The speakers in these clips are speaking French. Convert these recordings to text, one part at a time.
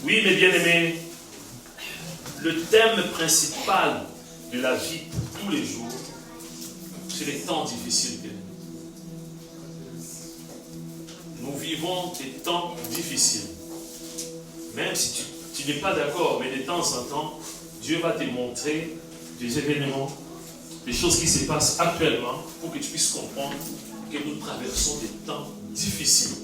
Oui, mes bien-aimés, le thème principal de la vie tous les jours, c'est les temps difficiles. Nous vivons des temps difficiles. Même si tu n'es pas d'accord, mais de temps en temps, Dieu va te montrer des événements, des choses qui se passent actuellement pour que tu puisses comprendre que nous traversons des temps difficiles.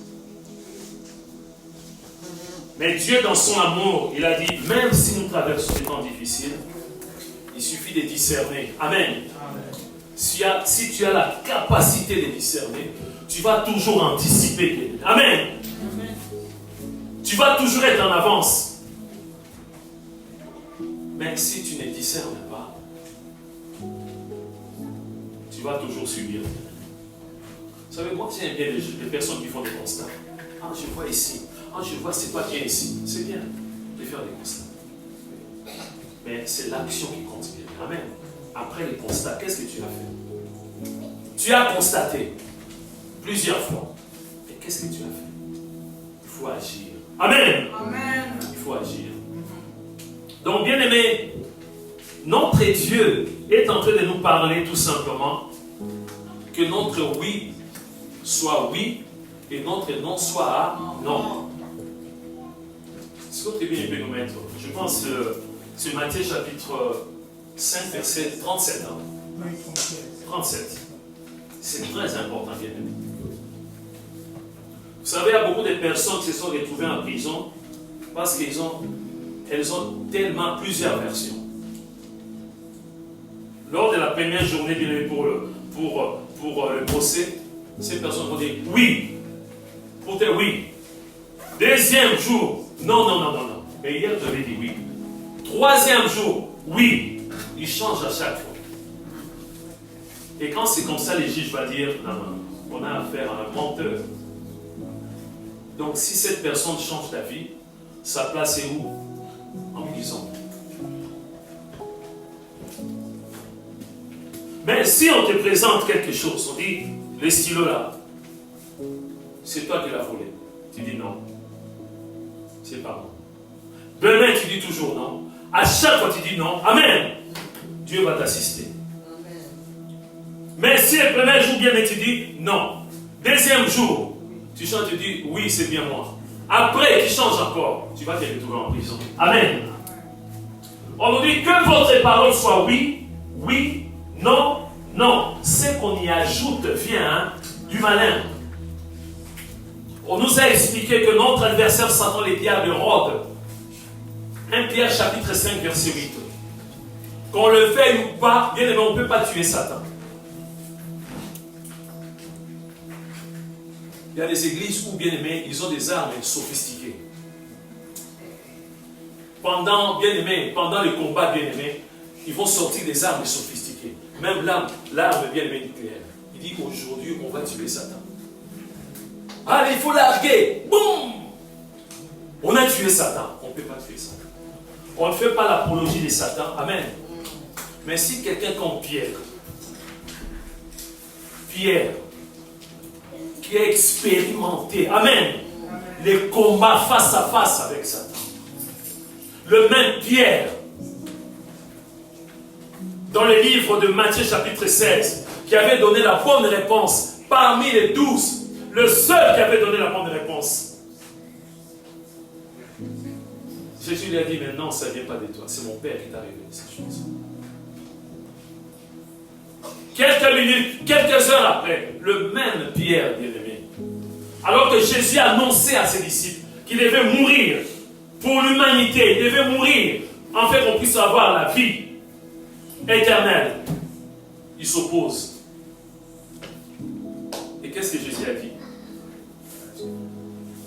Mais Dieu, dans son amour, il a dit, même si nous traversons des temps difficiles, il suffit de discerner. Amen. Si tu as la capacité de discerner, tu vas toujours anticiper. Amen. Tu vas toujours être en avance. Mais si tu ne discernes pas, tu vas toujours subir. Vous savez, moi j'aime bien les personnes qui font des constats. Ah, je vois ici. Ah, je vois, c'est pas bien ici. C'est bien de faire des constats. Mais c'est l'action qui compte bien. Amen. Après les constats, qu'est-ce que tu as fait? Tu as constaté plusieurs fois. Mais qu'est-ce que tu as fait? Il faut agir. Amen. Amen. Il faut agir. Donc, bien aimé, notre Dieu est en train de nous parler tout simplement que notre oui soit oui et notre non soit non. Est-ce que vous pouvez nous mettre? Je pense c'est Matthieu chapitre 5, verset 37. 37. C'est très important, bien aimé. Vous savez, il y a beaucoup de personnes qui se sont retrouvées en prison parce qu'elles ont tellement plusieurs versions. Lors de la première journée pour le procès, ces personnes vont dire oui. Pour dire oui. Deuxième jour, non. Mais hier, j'avais dit oui. Troisième jour, oui. Ils changent à chaque fois. Et quand c'est comme ça, les juges vont dire non, on a affaire à un menteur. Donc, si cette personne change d'avis, sa place est où? En prison. Mais si on te présente quelque chose, on dit, les stylos là, c'est toi qui l'as volé. Tu dis non. C'est pas bon. Demain, tu dis toujours non. À chaque fois, tu dis non. Amen. Dieu va t'assister. Mais si le premier jour bien, tu dis non. Deuxième jour, tu changes, tu dis oui, c'est bien moi. Après, tu changes encore, tu vas te retrouver en prison. Amen. On nous dit que votre parole soit oui, oui, non, non. Ce qu'on y ajoute vient du malin. On nous a expliqué que notre adversaire Satan, les diables, rôde. 1 Pierre chapitre 5, verset 8. Qu'on le veuille ou pas, bien aimé, on ne peut pas tuer Satan. Il y a des églises où, bien aimé, ils ont des armes sophistiquées. Pendant le combat, bien aimé, ils vont sortir des armes sophistiquées. Même l'arme, bien aimé, nucléaire. Il dit qu'aujourd'hui, on va tuer Satan. Allez, il faut larguer. Boum! On a tué Satan. On ne peut pas tuer Satan. On ne fait pas l'apologie de Satan. Amen. Mais si quelqu'un comme Pierre, qui a expérimenté, amen, les combats face à face avec Satan. Le même Pierre, dans le livre de Matthieu chapitre 16, qui avait donné la bonne réponse parmi les 12, le seul qui avait donné la bonne réponse. Jésus lui a dit, mais non, ça ne vient pas de toi, c'est mon Père qui t'a révélé ces choses. Quelques minutes, quelques heures après, le même Pierre, bien-aimé, alors que Jésus a annoncé à ses disciples qu'il devait mourir pour l'humanité, il devait mourir, en fait qu'on puisse avoir la vie éternelle, il s'oppose. Et qu'est-ce que Jésus a dit?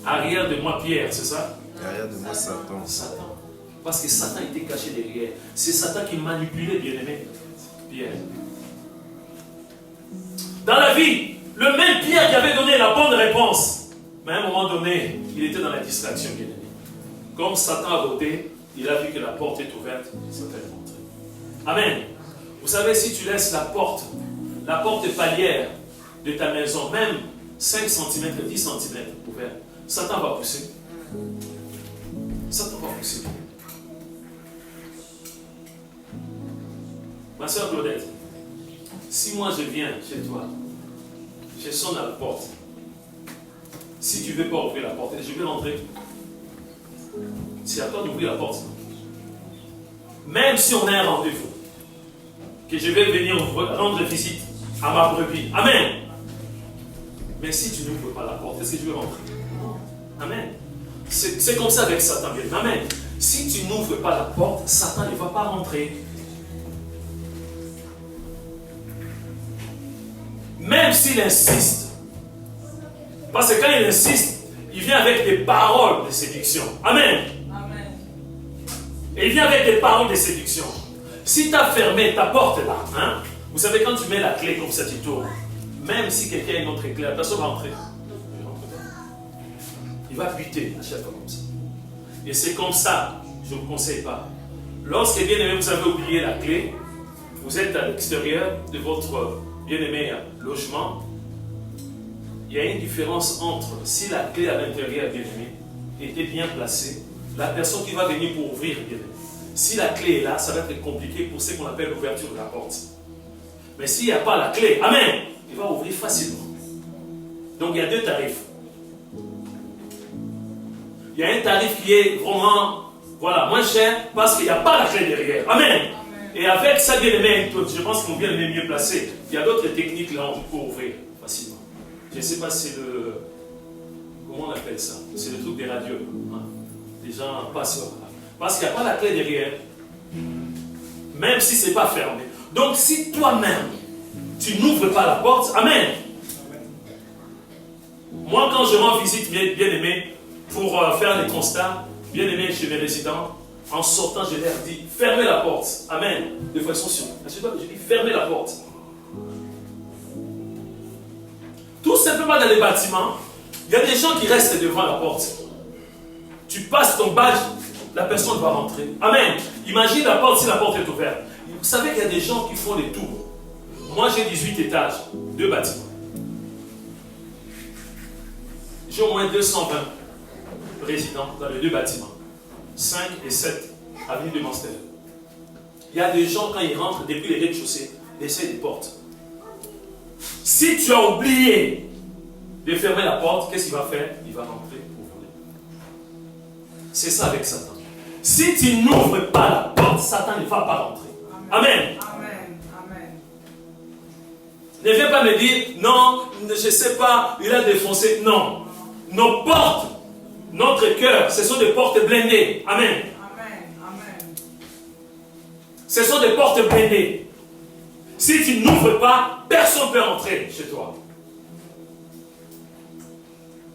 Arrière de moi Pierre, c'est ça? Arrière de moi Satan. Satan. Parce que Satan était caché derrière. C'est Satan qui manipulait, bien-aimé, Pierre. Dans la vie, le même Pierre qui avait donné la bonne réponse, mais à un moment donné, il était dans la distraction, bien aimé. Comme Satan a voté, il a vu que la porte est ouverte, Satan est rentré. Amen. Vous savez, si tu laisses la porte palière de ta maison, même 5 cm, 10 cm ouverte, Satan va pousser. Satan va fonctionner. Ma soeur Claudette, si moi je viens chez toi, je sonne à la porte. Si tu ne veux pas ouvrir la porte, je vais rentrer. C'est à toi d'ouvrir la porte. Même si on a un rendez-vous, que je vais venir rendre visite à ma brebis. Amen. Mais si tu n'ouvres pas la porte, est-ce que je vais rentrer? Amen. C'est comme ça avec Satan. Amen. Si tu n'ouvres pas la porte, Satan ne va pas rentrer. Même s'il insiste. Parce que quand il insiste, il vient avec des paroles de séduction. Amen. Amen. Et il vient avec des paroles de séduction. Si tu as fermé ta porte là, hein, vous savez, quand tu mets la clé comme ça, tu tournes. Même si quelqu'un a une autre clé, la personne va entrer. Il va buter à chaque fois comme ça. Et c'est comme ça, je ne vous conseille pas. Lorsque, bien aimé, vous avez oublié la clé, vous êtes à l'extérieur de votre bien-aimé logement, il y a une différence entre si la clé à l'intérieur, bien-aimé, était bien placée, la personne qui va venir pour ouvrir, bien-aimé. Si la clé est là, ça va être compliqué pour ce qu'on appelle l'ouverture de la porte. Mais s'il n'y a pas la clé, amen, il va ouvrir facilement. Donc il y a deux tarifs. Il y a un tarif qui est vraiment, voilà, moins cher parce qu'il n'y a pas la clé derrière. Amen. Amen. Et avec ça, bien aimé, je pense qu'on vient le mieux placé. Il y a d'autres techniques là pour ouvrir facilement. Je ne sais pas si c'est le... Comment on appelle ça? C'est le truc des radios. Hein? Les gens passent là. Parce qu'il n'y a pas la clé derrière. Même si ce n'est pas fermé. Donc si toi-même, tu n'ouvres pas la porte, amen. Moi, quand je rends visite, bien aimé, pour faire les constats, bien aimé chez mes résidents, en sortant, je leur dis, fermez la porte. Amen. De façon sûre. Je dis, fermez la porte. Tout simplement dans les bâtiments, il y a des gens qui restent devant la porte. Tu passes ton badge, la personne va rentrer. Amen. Imagine la porte si la porte est ouverte. Vous savez qu'il y a des gens qui font les tours. Moi, j'ai 18 étages, 2 bâtiments. J'ai au moins 220 résidents dans les 2 bâtiments. 5 et 7, avenue de Manstel. Il y a des gens, quand ils rentrent depuis les rez-de-chaussée, ils essaient des portes. Si tu as oublié de fermer la porte, qu'est-ce qu'il va faire? Il va rentrer pour voler. C'est ça avec Satan. Si tu n'ouvres pas la porte, Satan ne va pas rentrer. Amen. Amen. Amen. Ne viens pas me dire, non, je ne sais pas, il a défoncé. Non. Nos portes, notre cœur, ce sont des portes blindées. Amen. Amen. Amen. Ce sont des portes blindées. Si tu n'ouvres pas, personne ne peut entrer chez toi.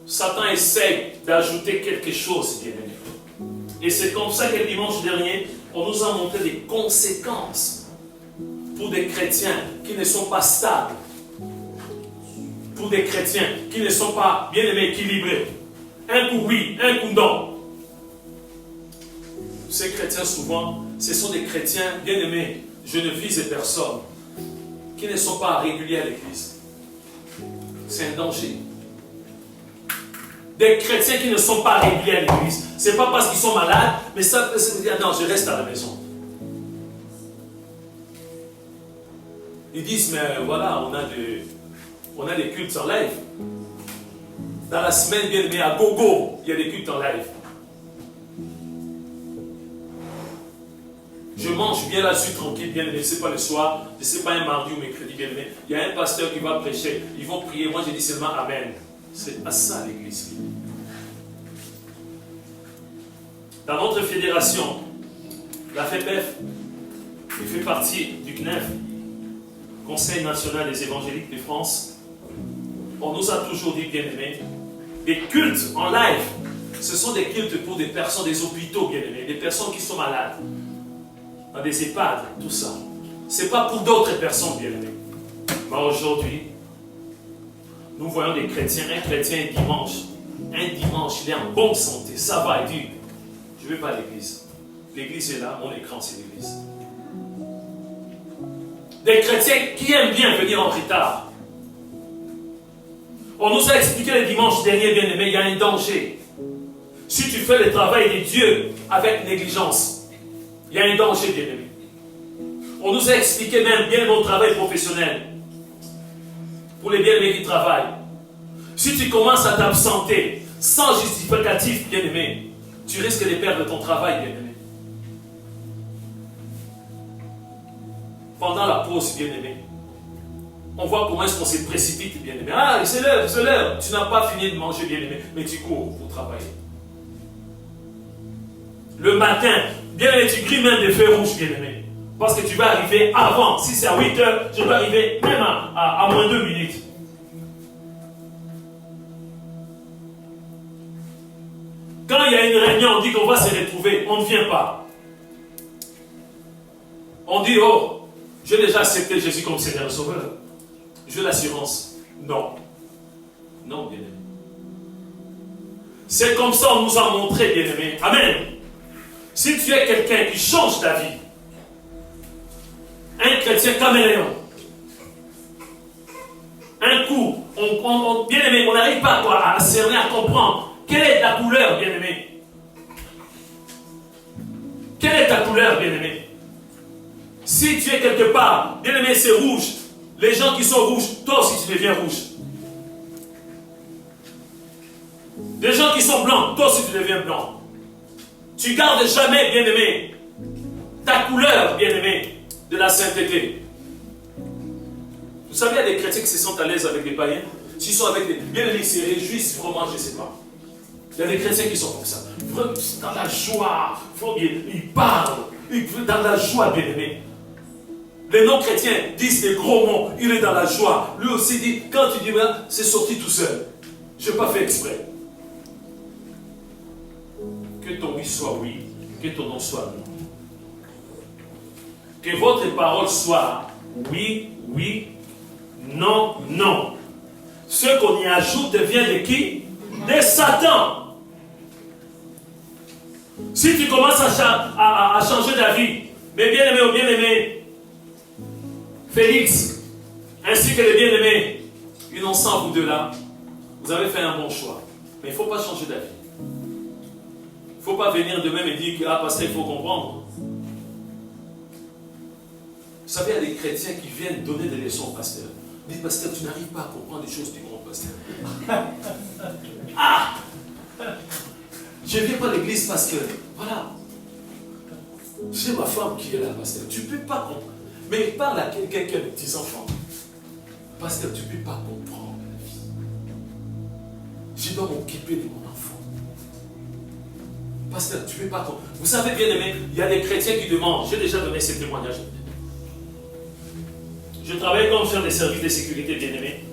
Satan essaye d'ajouter quelque chose, bien aimé. Et c'est comme ça que le dimanche dernier, on nous a montré des conséquences pour des chrétiens qui ne sont pas stables, pour des chrétiens qui ne sont pas bien aimés, équilibrés. Un coup oui, un coup non. Ces chrétiens, souvent, ce sont des chrétiens bien aimés. Je ne vise personne qui ne sont pas réguliers à l'église. C'est un danger. Des chrétiens qui ne sont pas réguliers à l'église. Ce n'est pas parce qu'ils sont malades, mais ça peut se dire, non, je reste à la maison. Ils disent, mais voilà, on a des cultes en live. Dans la semaine, bien aimé, à gogo, il y a des cultes en live. Je mange bien là-dessus tranquille, bien aimé. Ce n'est pas le soir, ce n'est pas un mardi ou mercredi, bien aimé. Il y a un pasteur qui va prêcher, ils vont prier. Moi, je dis seulement Amen. C'est à ça l'église. Dans notre fédération, la FEPEF, qui fait partie du CNEF, Conseil national des évangéliques de France, on nous a toujours dit, bien aimé, des cultes en live, ce sont des cultes pour des personnes, des hôpitaux, bien aimés, des personnes qui sont malades, dans des EHPAD, tout ça. Ce n'est pas pour d'autres personnes, bien aimés. Mais aujourd'hui, nous voyons des chrétiens, un chrétien un dimanche, il est en bonne santé, ça va, il dit, je ne vais pas à l'église. L'église est là, mon écran c'est l'église. Des chrétiens qui aiment bien venir en retard. On nous a expliqué le dimanche dernier, bien aimé, il y a un danger. Si tu fais le travail de Dieu avec négligence, il y a un danger, bien-aimé. On nous a expliqué même bien mon travail professionnel. Pour les bien-aimés qui travaillent. Si tu commences à t'absenter sans justificatif, bien-aimé, tu risques de perdre ton travail, bien-aimé. Pendant la pause, bien-aimé, on voit comment est-ce qu'on se précipite, bien-aimé. Ah, c'est l'heure, c'est l'heure. Tu n'as pas fini de manger, bien-aimé, mais tu cours pour travailler. Le matin, bien-aimé, tu grilles même des feux rouges, bien-aimé. Parce que tu vas arriver avant. Si c'est à 8 heures, je vais arriver même à moins 2 minutes. Quand il y a une réunion, on dit qu'on va se retrouver, on ne vient pas. On dit, oh, j'ai déjà accepté Jésus comme Seigneur et Sauveur. J'ai l'assurance. Non. Non, bien-aimé. C'est comme ça qu'on nous a montré, bien-aimé. Amen. Si tu es quelqu'un qui change ta vie, un chrétien caméléon, un coup, bien-aimé, on n'arrive pas à cerner, à comprendre. Quelle est ta couleur, bien-aimé? Quelle est ta couleur, bien-aimé? Si tu es quelque part, bien-aimé, c'est rouge. Les gens qui sont rouges, toi aussi tu deviens rouge. Les gens qui sont blancs, toi aussi tu deviens blanc. Tu gardes jamais, bien-aimé, ta couleur, bien-aimé, de la sainteté. Vous savez, il y a des chrétiens qui se sentent à l'aise avec les païens. S'ils sont avec des bien-aimés, ils se réjouissent vraiment, je ne sais pas. Il y a des chrétiens qui sont comme ça. Dans la joie, ils parlent. Dans la joie, bien-aimé. Les non-chrétiens disent des gros mots. Il est dans la joie. Lui aussi dit, quand tu dis, ben, c'est sorti tout seul. Je n'ai pas fait exprès. Que ton oui soit oui, que ton non soit non. Que votre parole soit oui, oui, non, non. Ce qu'on y ajoute devient de qui? De Satan. Si tu commences à changer d'avis, mes bien-aimés ou bien-aimés, Félix, ainsi que les bien-aimés, innocents, vous deux là, vous avez fait un bon choix. Mais il ne faut pas changer d'avis. Il ne faut pas venir de même et dire que, ah, pasteur, il faut comprendre. Vous savez, il y a des chrétiens qui viennent donner des leçons au pasteur. Dites, pasteur, tu n'arrives pas à comprendre les choses du monde, pasteur. Ah! Je ne viens pas à l'église parce que, voilà, j'ai ma femme qui est là, pasteur. Tu ne peux pas comprendre. Mais parle à quelqu'un qui a des petits-enfants. Pasteur, tu ne peux pas comprendre la vie. Je dois m'occuper de mon enfant. Pasteur, tu ne peux pas comprendre. Vous savez, bien aimé, il y a des chrétiens qui demandent. J'ai déjà donné ces témoignages. Je travaille comme chef des services de sécurité, bien aimé.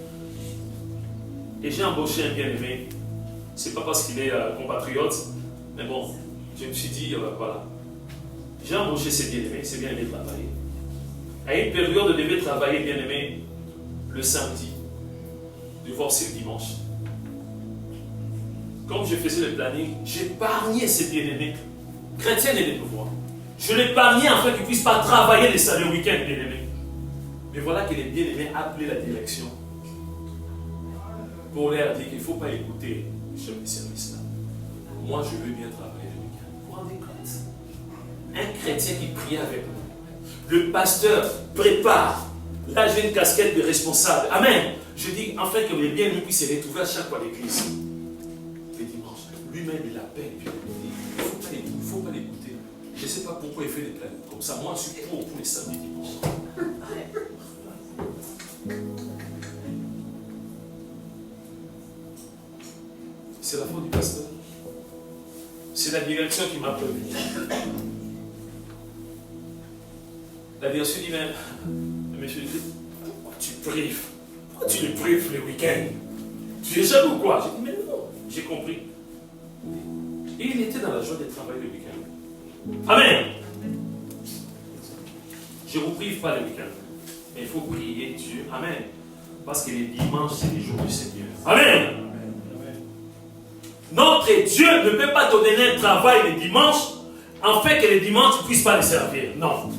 Et j'ai embauché un bien aimé. C'est pas parce qu'il est compatriote, mais bon, je me suis dit, voilà. J'ai embauché ces bien-aimés, c'est bien aimé travailler. À une période, je devais travailler, bien aimé, le samedi, divorcer le dimanche. Comme je faisais le planning, j'épargnais ces bien-aimés, chrétiens et les pouvoirs. Je l'épargnais afin qu'ils ne puissent pas travailler le week-end, bien-aimés. Mais voilà que les bien-aimés appelaient la direction pour leur dire qu'il ne faut pas écouter le chef de service là. Moi, je veux bien travailler le week-end. Vous vous rendez compte? Un chrétien qui prie avec nous. Le pasteur prépare. Là, j'ai une casquette de responsable. Amen. Je dis, enfin, que les bien-aimés puissent se retrouver à chaque fois à l'église. Les dimanches, lui-même, il appelle. Puis il ne faut pas l'écouter. Je ne sais pas pourquoi il fait des plans comme ça. Moi, je suis pour les samedis dimanches. C'est la faute du pasteur. C'est la direction qui m'a prévenu. La direction dit, mais monsieur, pourquoi tu prives? Pourquoi tu le prives le week-end? Tu es jaloux ou quoi? J'ai dit, mais non, j'ai compris. Et il était dans la joie de travailler le week-end. Amen. Je ne vous prive pas le week-end. Mais il faut prier Dieu. Amen. Parce que les dimanches, c'est les jours du Seigneur. Amen. Notre Dieu ne peut pas te donner un travail le dimanche afin que les dimanches, tu ne puisses pas le servir. Non.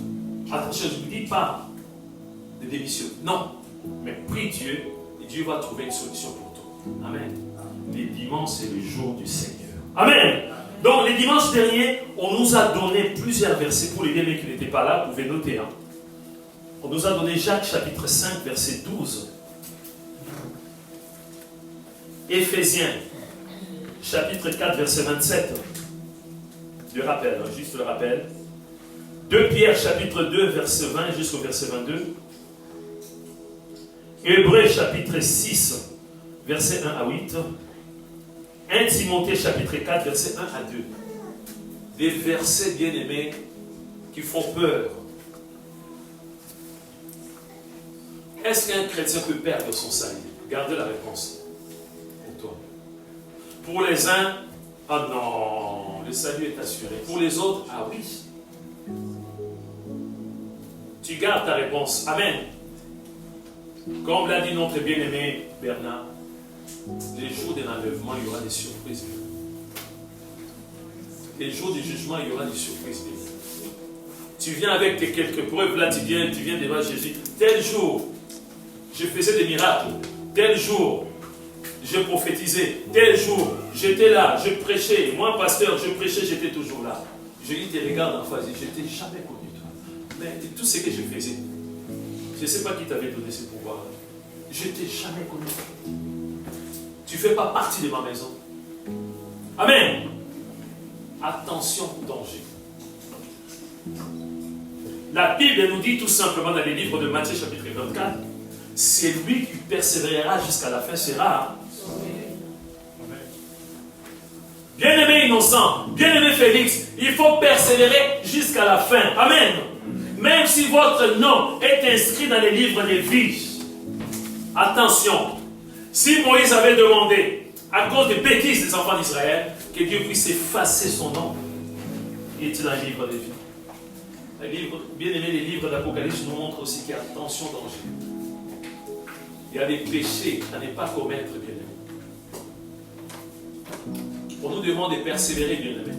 Attention, je ne vous dis pas de démission. Non. Mais prie Dieu et Dieu va trouver une solution pour toi. Amen. Les dimanches, c'est le jour du Seigneur. Amen. Donc, les dimanches derniers, on nous a donné plusieurs versets. Pour les bien-aimés qui n'étaient pas là, vous pouvez noter. Hein. On nous a donné Jacques chapitre 5, verset 12. Éphésiens chapitre 4, verset 27. Le rappel, hein, juste le rappel. 2 Pierre chapitre 2, verset 20 jusqu'au verset 22. Hébreux chapitre 6, verset 1 à 8. 1 Timothée chapitre 4, verset 1 à 2. Des versets bien-aimés qui font peur. Est-ce qu'un chrétien peut perdre son salut? Gardez la réponse pour toi. Pour les uns, ah non, le salut est assuré. Pour les autres, ah oui. Tu gardes ta réponse. Amen. Comme l'a dit notre bien-aimé Bernard, les jours de l'enlèvement, il y aura des surprises. Les jours du jugement, il y aura des surprises. Tu viens avec tes quelques preuves, là tu viens devant Jésus. Tel jour, je faisais des miracles. Tel jour, je prophétisais. Tel jour, j'étais là, je prêchais. Moi, pasteur, je prêchais, j'étais toujours là. Je dis, tes regards en face, je n'étais jamais connu toi. Mais tout ce que je faisais, je ne sais pas qui t'avait donné ce pouvoir. Je ne t'ai jamais connu. Tu ne fais pas partie de ma maison. Amen. Attention, danger. La Bible nous dit tout simplement dans les livres de Matthieu chapitre 24, c'est lui qui persévérera jusqu'à la fin sera sauvé. Bien-aimé innocent, bien-aimé Félix, il faut persévérer jusqu'à la fin. Amen. Même si votre nom est inscrit dans les livres des vies. Attention. Si Moïse avait demandé, à cause des bêtises des enfants d'Israël, que Dieu puisse effacer son nom, il était dans les livres des vies. Bien aimé, les livres d'Apocalypse nous montrent aussi qu'il y a attention, danger. Il y a des péchés à ne pas commettre, bien aimé. On nous demande de persévérer, bien aimé.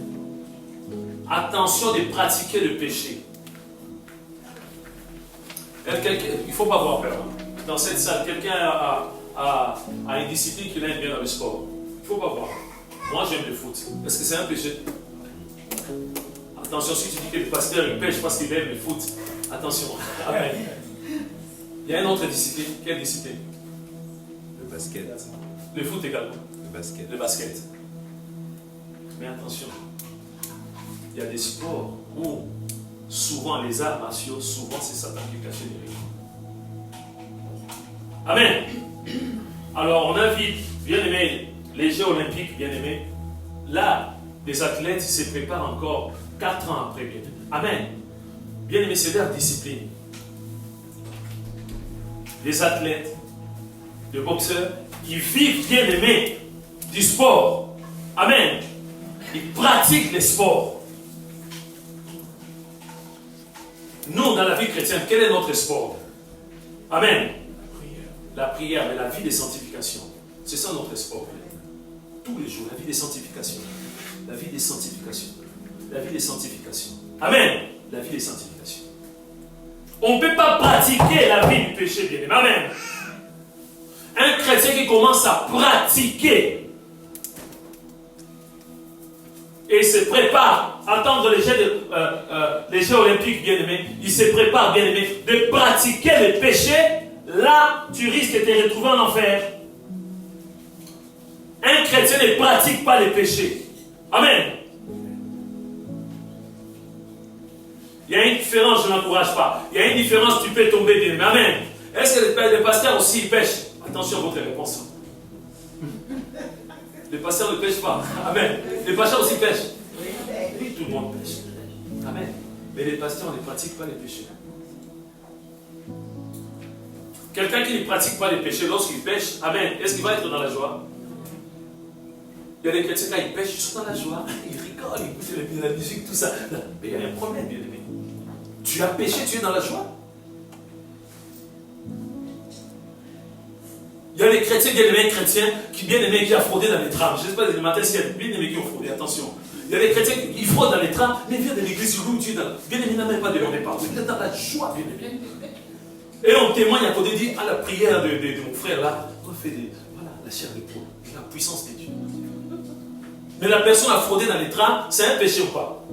Attention de pratiquer le péché. Il ne faut pas avoir peur. Dans cette salle, quelqu'un a une discipline qu'il aime bien dans le sport. Il ne faut pas voir. Moi, j'aime le foot. Est-ce que c'est un péché? Attention, si tu dis que le pasteur il pêche parce qu'il aime le foot, attention. Amen. Il y a une autre discipline. Quelle discipline? Le basket. Le foot également. Le basket. Le basket. Mais attention. Il y a des sports où souvent les arts martiaux, souvent c'est Satan qui cache les règles. Amen. Alors on invite, bien aimé, les Jeux olympiques, bien aimés. Là, les athlètes se préparent encore 4 ans après. Bien. Amen. Bien aimé, c'est leur discipline. Les athlètes, les boxeurs, ils vivent, bien aimé, du sport. Amen. Ils pratiquent les sports. Nous, dans la vie chrétienne, quel est notre sport? Amen. La prière, mais la vie de sanctification. C'est ça notre sport. Tous les jours, la vie de sanctification. La vie de sanctification. La vie de sanctification. Amen. La vie de sanctification. On ne peut pas pratiquer la vie du péché, bien aimé. Amen. Un chrétien qui commence à pratiquer et se prépare à attendre les Jeux olympiques, bien aimé, il se prépare, bien aimé, de pratiquer le péché. Là, tu risques de te retrouver en enfer. Un chrétien ne pratique pas les péchés. Amen. Il y a une différence, je n'encourage pas. Il y a une différence, tu peux tomber bien. Mais amen. Est-ce que les pasteurs aussi ils pêchent? Attention à votre réponse. Les pasteurs ne pêchent pas. Amen. Les pasteurs aussi pêchent. Oui, tout le monde pêche. Amen. Mais les pasteurs ne pratiquent pas les péchés. Quelqu'un qui ne pratique pas les péchés, lorsqu'il pêche, amen, est-ce qu'il va être dans la joie? Il y a des chrétiens, quand ils pêchent, ils sont dans la joie. Ils rigolent, ils écoutent la musique, tout ça. Mais il y a un problème, bien aimé. Tu as péché, tu es dans la joie. Il y a des chrétiens, bien aimés chrétiens, bien aimés qui ont fraudé dans les trams. Je ne sais pas, le matin, s'il y a des bien aimés qui ont fraudé, attention. Il y a des chrétiens qui fraudent dans les trams, mais viens de l'église, où tu es dans. Bien aimé, n'a même pas de leur départ. Vous êtes dans la joie, bien aimé. Et on témoigne à côté, dit, la prière de mon frère là, on fait voilà, la chair de peau, la puissance de Dieu. mais la personne a fraudé dans les trains, c'est un péché ou pas?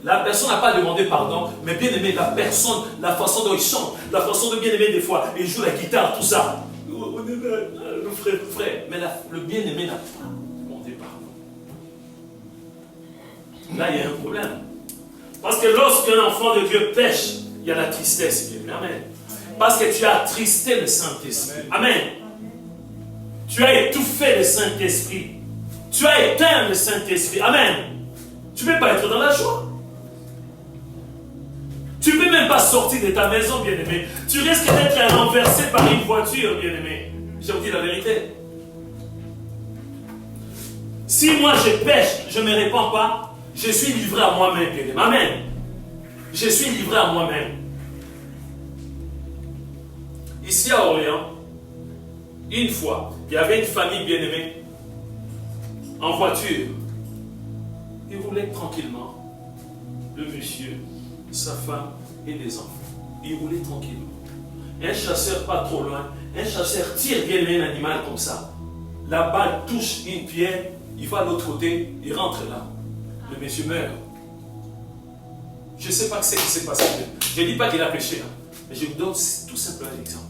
La personne n'a pas demandé pardon, mais bien aimé, la personne, la façon dont il chante, la façon de bien aimer des fois, il joue la guitare, tout ça. Le frère, mais le bien aimé n'a pas demandé pardon. Là, il y a un problème. Parce que lorsqu'un enfant de Dieu pêche, il y a la tristesse. Amen. Parce que tu as attristé le Saint-Esprit. Amen. Tu as étouffé le Saint-Esprit. Tu as éteint le Saint-Esprit. Amen. Tu ne peux pas être dans la joie. Tu ne peux même pas sortir de ta maison, bien-aimé. Tu risques d'être renversé par une voiture, bien-aimé. Je vous dis la vérité. Si moi je pêche, je ne me répands pas, je suis livré à moi-même, bien-aimé. Amen. Je suis livré à moi-même. Ici à Orléans, une fois, il y avait une famille bien-aimée en voiture. Ils roulaient tranquillement. Le monsieur, sa femme et les enfants. Ils roulaient tranquillement. Un chasseur pas trop loin, un chasseur tire bien un animal comme ça. La balle touche une pierre, il va à l'autre côté, il rentre là. Le monsieur meurt. Je ne sais pas ce qui s'est passé. Je ne dis pas qu'il a péché, hein, mais je vous donne tout simplement un exemple.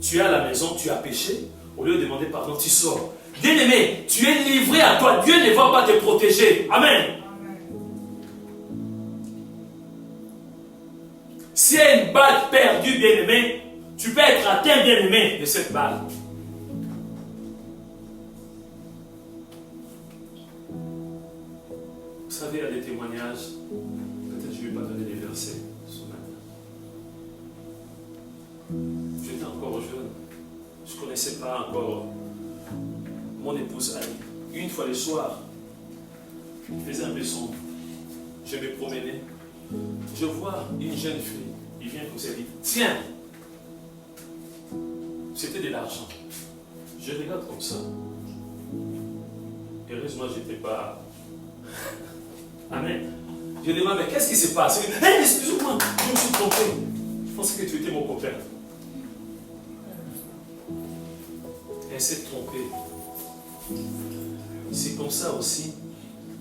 Tu es à la maison, tu as péché, au lieu de demander pardon, tu sors. Bien-aimé, tu es livré à toi. Dieu ne va pas te protéger. Amen. S'il y a une balle perdue, bien-aimé, tu peux être atteint, bien-aimé, de cette balle. Vous savez, il y a des témoignages. Peut-être que je ne vais pas donner des versets ce matin. J'étais encore jeune. Je ne connaissais pas encore mon épouse Ali. Une fois le soir, il faisait un peu sombre. Je me promenais. Je vois une jeune fille. Il vient comme ça, il dit, tiens, c'était de l'argent. Je regarde comme ça. Heureusement, je n'étais pas... Amen. Je demande, mais qu'est-ce qui se passe? Hey, excuse-moi, je me suis trompé. Je pensais que tu étais mon copain. Elle s'est trompée. C'est comme ça aussi.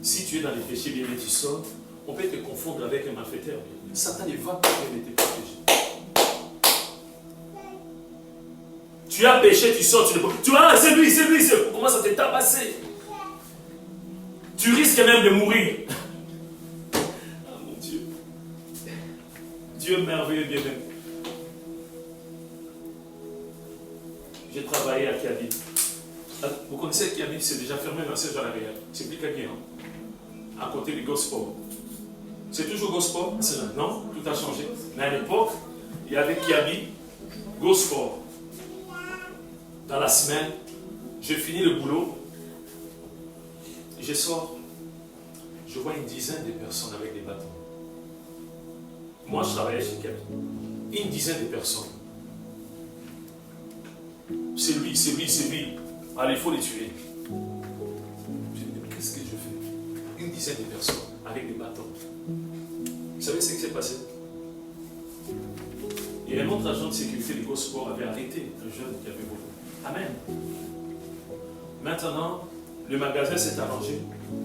Si tu es dans les péchés, bien tu sors, on peut te confondre avec un malfaiteur. Satan ne va pas te protéger. Tu as péché, tu sors, tu vois, c'est lui, on commence à te tabasser. Tu risques même de mourir. Ah mon Dieu. Dieu merveilleux, bien-aimé. J'ai travaillé à Kiabi. Vous connaissez Kiabi, c'est déjà fermé dans ce genre d'arrière. C'est plus Kiabi, hein? À côté du Gosport. C'est toujours Gosport? Non, tout a changé. Mais à l'époque, il y avait Kiabi, Gosport. Dans la semaine, je finis le boulot, je sors, je vois une dizaine de personnes avec des bâtons. Moi, je travaillais chez Kiabi. Une dizaine de personnes. C'est lui. Allez, il faut les tuer. Je me dis, mais qu'est-ce que je fais? Une dizaine de personnes avec des bâtons. Vous savez ce qui s'est passé? Et un autre agent de sécurité du Gosport avait arrêté un jeune qui avait volé. Amen. Maintenant, le magasin s'est arrangé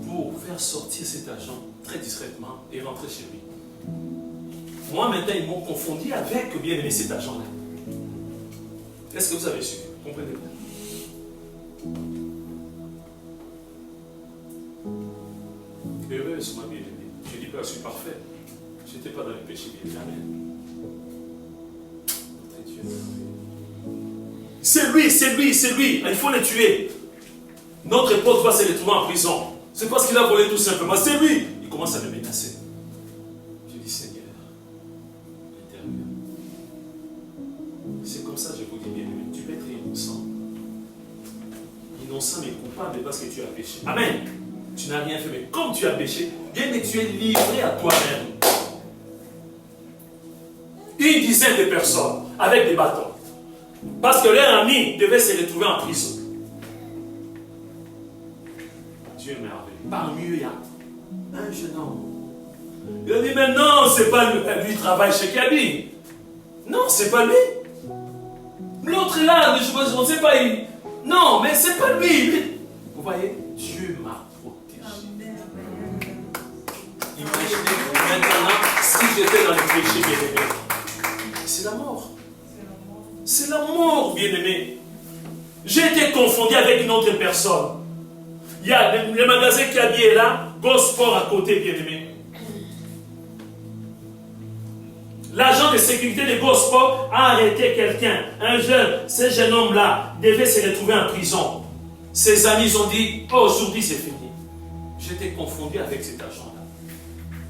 pour faire sortir cet agent très discrètement et rentrer chez lui. Moi, maintenant, ils m'ont confondu avec bien aimé cet agent-là. Est-ce que vous avez su? Comprenez-vous? Heureuse, ma bien-aimée. Je ne dis pas que je suis parfait. Je n'étais pas dans le péché, bien amen. Notre Dieu. C'est lui. Il faut le tuer. Notre époque va se retrouver en prison. C'est parce qu'il a volé tout simplement. C'est lui. Il commence à me menacer. Je dis, Seigneur, l'éternel. C'est comme ça que je vous dis, bien aimé. Tu peux être innocent. Innocent mais coupable parce que tu as péché. Amen. Tu n'as rien fait, mais comme tu as péché, bien que tu es livré à toi-même. Une dizaine de personnes avec des bâtons. Parce que leur ami devait se retrouver en prison. Dieu merveilleux. Parmi eux, il y a un jeune homme. Il a dit, mais non, c'est pas lui. Lui travaille chez Kiabi. Non, c'est pas lui. L'autre là, je ne sais pas. Non, mais c'est pas lui. Vous Vous voyez, Dieu m'a protégé. Imaginez maintenant si j'étais dans le péché, bien-aimé. C'est la mort. C'est la mort, bien-aimé. J'ai été confondu avec une autre personne. Il y a le magasin qui est là, Gosport à côté, bien-aimé. L'agent de sécurité de Gosport a arrêté quelqu'un, un jeune. Ce jeune homme-là devait se retrouver en prison. Ses amis ont dit, oh, aujourd'hui c'est fini. J'étais confondu avec cet agent-là.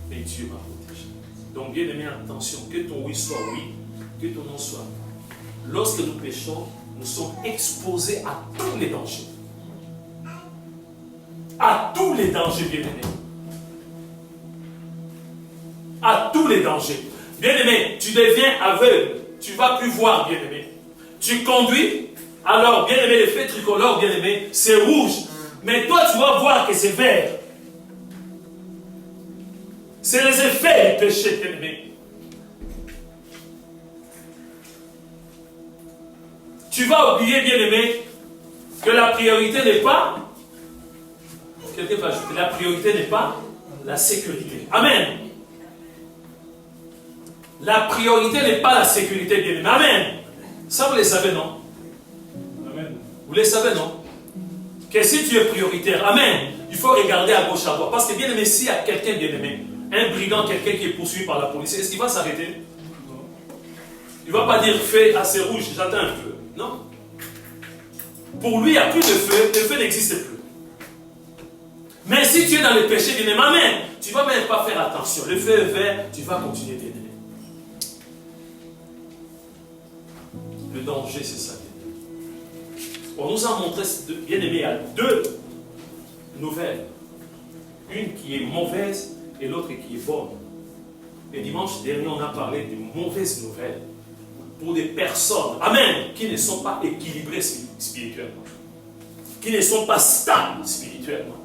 Mais Dieu m'a protégé. Donc, bien-aimé, attention, que ton oui soit oui, que ton non soit non. Lorsque nous péchons, nous sommes exposés à tous les dangers. À tous les dangers, bien-aimé. À tous les dangers. Bien-aimé, tu deviens aveugle. Tu ne vas plus voir, bien-aimé. Tu conduis, alors, bien-aimé, les feux tricolores, bien-aimé, c'est rouge. Mais toi, tu vas voir que c'est vert. C'est les effets du péché, bien-aimé. Tu vas oublier, bien-aimé, que la priorité n'est pas, quelqu'un va ajouter, la priorité n'est pas la sécurité. Amen. La priorité n'est pas la sécurité, bien-aimé. Amen. Ça, vous le savez, non? Amen. Vous le savez, non? Que si tu es prioritaire, amen, il faut regarder à gauche, à droite. Parce que, bien-aimé, s'il y a quelqu'un, bien-aimé, un brigand, quelqu'un qui est poursuivi par la police, est-ce qu'il va s'arrêter? Il ne va pas dire feu assez rouge, j'attends un peu. Non. Pour lui, il n'y a plus de feu, le feu n'existe plus. Mais si tu es dans le péché, bien-aimé, amen, tu ne vas même pas faire attention. Le feu est vert, tu vas continuer, bien-aimé. Le danger, c'est ça, bien-aimé. On nous a montré, bien-aimé, il y a deux nouvelles. Une qui est mauvaise et l'autre qui est bonne. Le dimanche dernier, on a parlé de mauvaises nouvelles pour des personnes, amen, qui ne sont pas équilibrées spirituellement, qui ne sont pas stables spirituellement,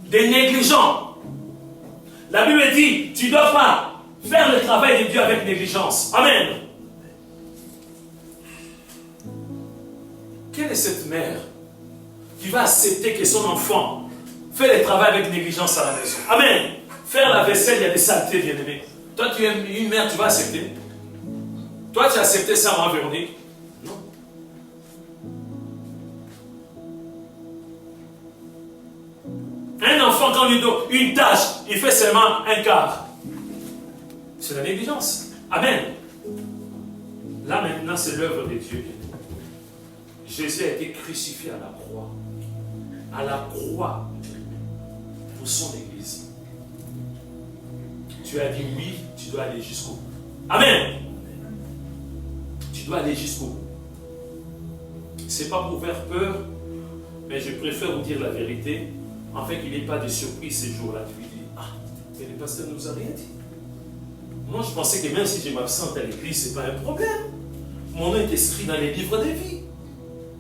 des négligents. La Bible dit, tu ne dois pas faire le travail de Dieu avec négligence. Amen. Quelle est cette mère qui va accepter que son enfant fait le travail avec négligence à la maison? Amen. Faire la vaisselle, il y a des saletés, bien-aimé. Toi, tu es une mère, tu vas accepter. Toi, tu as accepté ça, moi, Véronique? Non. Un enfant, quand on lui donne une tâche, il fait seulement un quart. C'est la négligence. Amen. Là, maintenant, c'est l'œuvre de Dieu. Jésus a été crucifié à la croix. À la croix pour son Église. Tu as dit oui, tu dois aller jusqu'au bout. Amen. Tu dois aller jusqu'au bout. Ce n'est pas pour faire peur, mais je préfère vous dire la vérité, afin qu'il n'y ait pas de surprise ces jours-là. Tu lui dis, ah, mais le pasteur ne nous a rien dit. Moi, je pensais que même si je m'absente à l'église, ce n'est pas un problème. Mon nom est inscrit dans les livres de vie.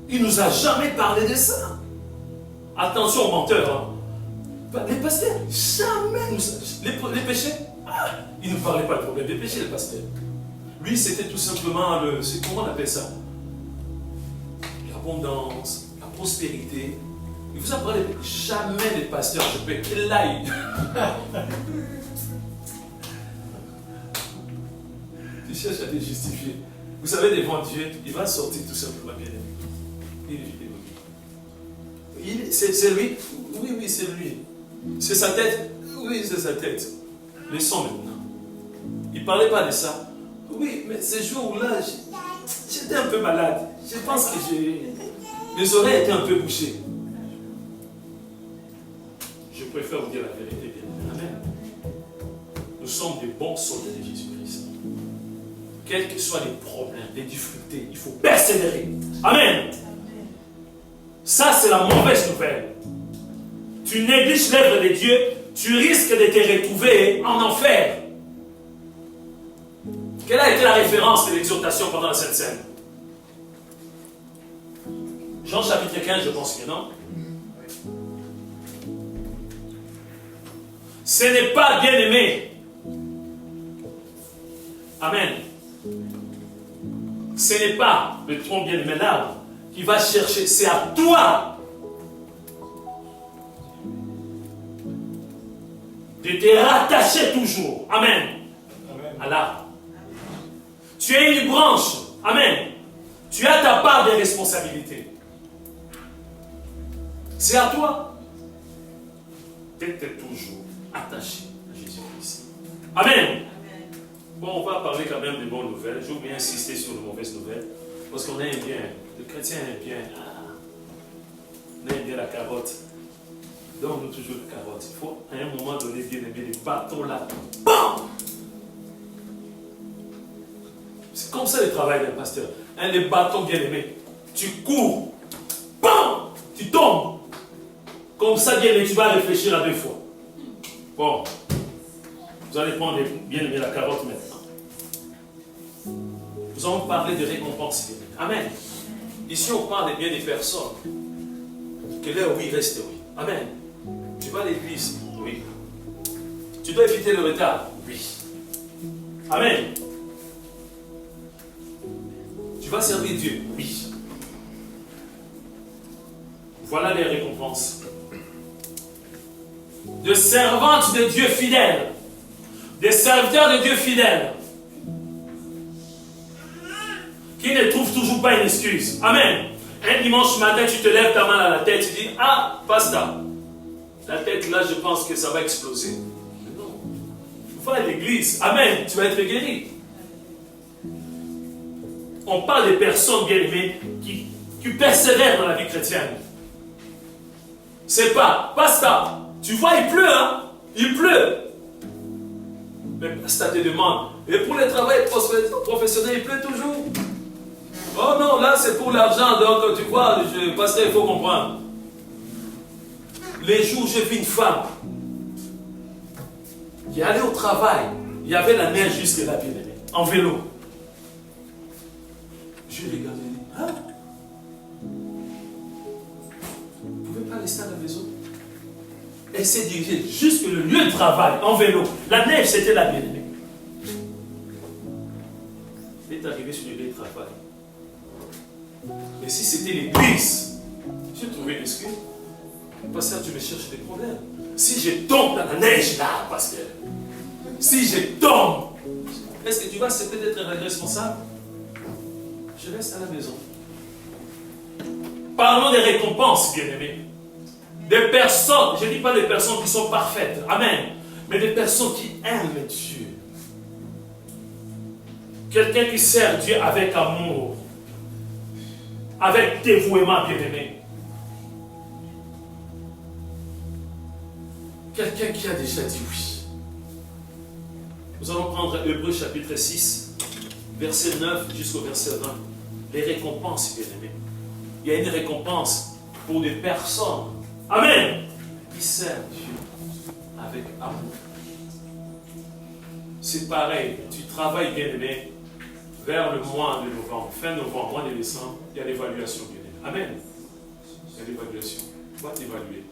Il ne nous a jamais parlé de ça. Attention aux menteurs. Hein. Les pasteurs, jamais nous... Les péchés, il ne nous parlait pas de problème des péchés, le pasteur. Lui, c'était tout simplement le... Comment on appelle ça? L'abondance, la prospérité. Il vous a parlé jamais des pasteurs. Je peux qu'il l'aille. Tu cherches à te justifier. Vous savez, devant Dieu, il va sortir tout simplement bien. C'est lui? Oui, c'est lui. C'est sa tête? Oui, c'est sa tête. Laissons maintenant. Il ne parlait pas de ça. Oui, mais ce jour-là, j'étais un peu malade. Je pense que mes oreilles étaient un peu bouchées. Je préfère vous dire la vérité, bien. Amen. Nous sommes des bons soldats de Jésus-Christ. Quels que soient les problèmes, les difficultés, il faut persévérer. Amen. Ça, c'est la mauvaise nouvelle. Tu négliges l'œuvre de Dieu, tu risques de te retrouver en enfer. Quelle a été la référence de l'exhortation pendant cette scène? Jean chapitre 15, je pense que non. Ce n'est pas bien aimé. Amen. Ce n'est pas le tronc bien aimé l'arbre qui va chercher, c'est à toi de te rattacher toujours. Amen. À l'arbre. Tu es une branche. Amen. Tu as ta part de responsabilité. C'est à toi d'être toujours attaché à Jésus-Christ. Amen. Bon, on va parler quand même des bonnes nouvelles. Je vais insister sur les mauvaises nouvelles. Parce qu'on aime bien. Le chrétien aime bien. On aime bien la carotte. Donne-nous toujours la carotte. Il faut à un moment donné bien aimer les bâtons là. Bam! C'est comme ça le travail d'un pasteur. Un des bâtons bien aimés. Tu cours. Bam! Tu tombes. Comme ça, bien aimé, tu vas réfléchir à deux fois. Bon. Vous allez prendre bien aimé la carotte maintenant. Nous allons parler de récompense. Amen. Ici, on parle bien des personnes. Que leur oui reste oui. Amen. Tu vas à l'église? Oui. Tu dois éviter le retard? Oui. Amen. Tu vas servir Dieu? Oui. Voilà les récompenses. De servantes de Dieu fidèles. Des serviteurs de Dieu fidèles. Qui ne trouvent toujours pas une excuse. Amen. Un dimanche matin, tu te lèves ta main à la tête, tu dis, ah, pasteur, la tête là, je pense que ça va exploser. Mais non. Va à l'église. Amen. Tu vas être guéri. On parle des personnes bien aimées qui persévèrent dans la vie chrétienne. C'est pas, pasteur, tu vois, il pleut, hein? Il pleut. Mais pasteur te demande, et pour le travail professionnel, il pleut toujours. Oh non, là c'est pour l'argent, donc tu vois, pasteur, il faut comprendre. Les jours, j'ai vu une femme qui allait au travail, il y avait la neige jusque là, bien aimé, en vélo. Je regardais, hein? Vous ne pouvez pas rester à la maison? Elle s'est dirigée jusque le lieu de travail, en vélo. La neige, c'était la bien-aimée. Elle est arrivée sur le lieu de travail. Et si c'était l'église, j'ai trouvé une excuse. Pasteur, tu me cherches des problèmes. Si je tombe dans la neige là, pasteur, si je tombe, est-ce que tu vas accepter d'être responsable? Je reste à la maison. Parlons des récompenses, bien-aimés. Des personnes, je ne dis pas des personnes qui sont parfaites, amen, mais des personnes qui aiment Dieu. Quelqu'un qui sert Dieu avec amour, avec dévouement, bien-aimé. Quelqu'un qui a déjà dit oui. Nous allons prendre Hébreux chapitre 6, verset 9 jusqu'au verset 20. Les récompenses, bien-aimés. Il y a une récompense pour des personnes, amen, qui servent Dieu avec amour. C'est pareil, tu travailles, bien-aimé, vers le mois de novembre, fin novembre, mois de décembre, il y a l'évaluation, bien-aimé. Amen. Il y a l'évaluation. Tu vas t'évaluer.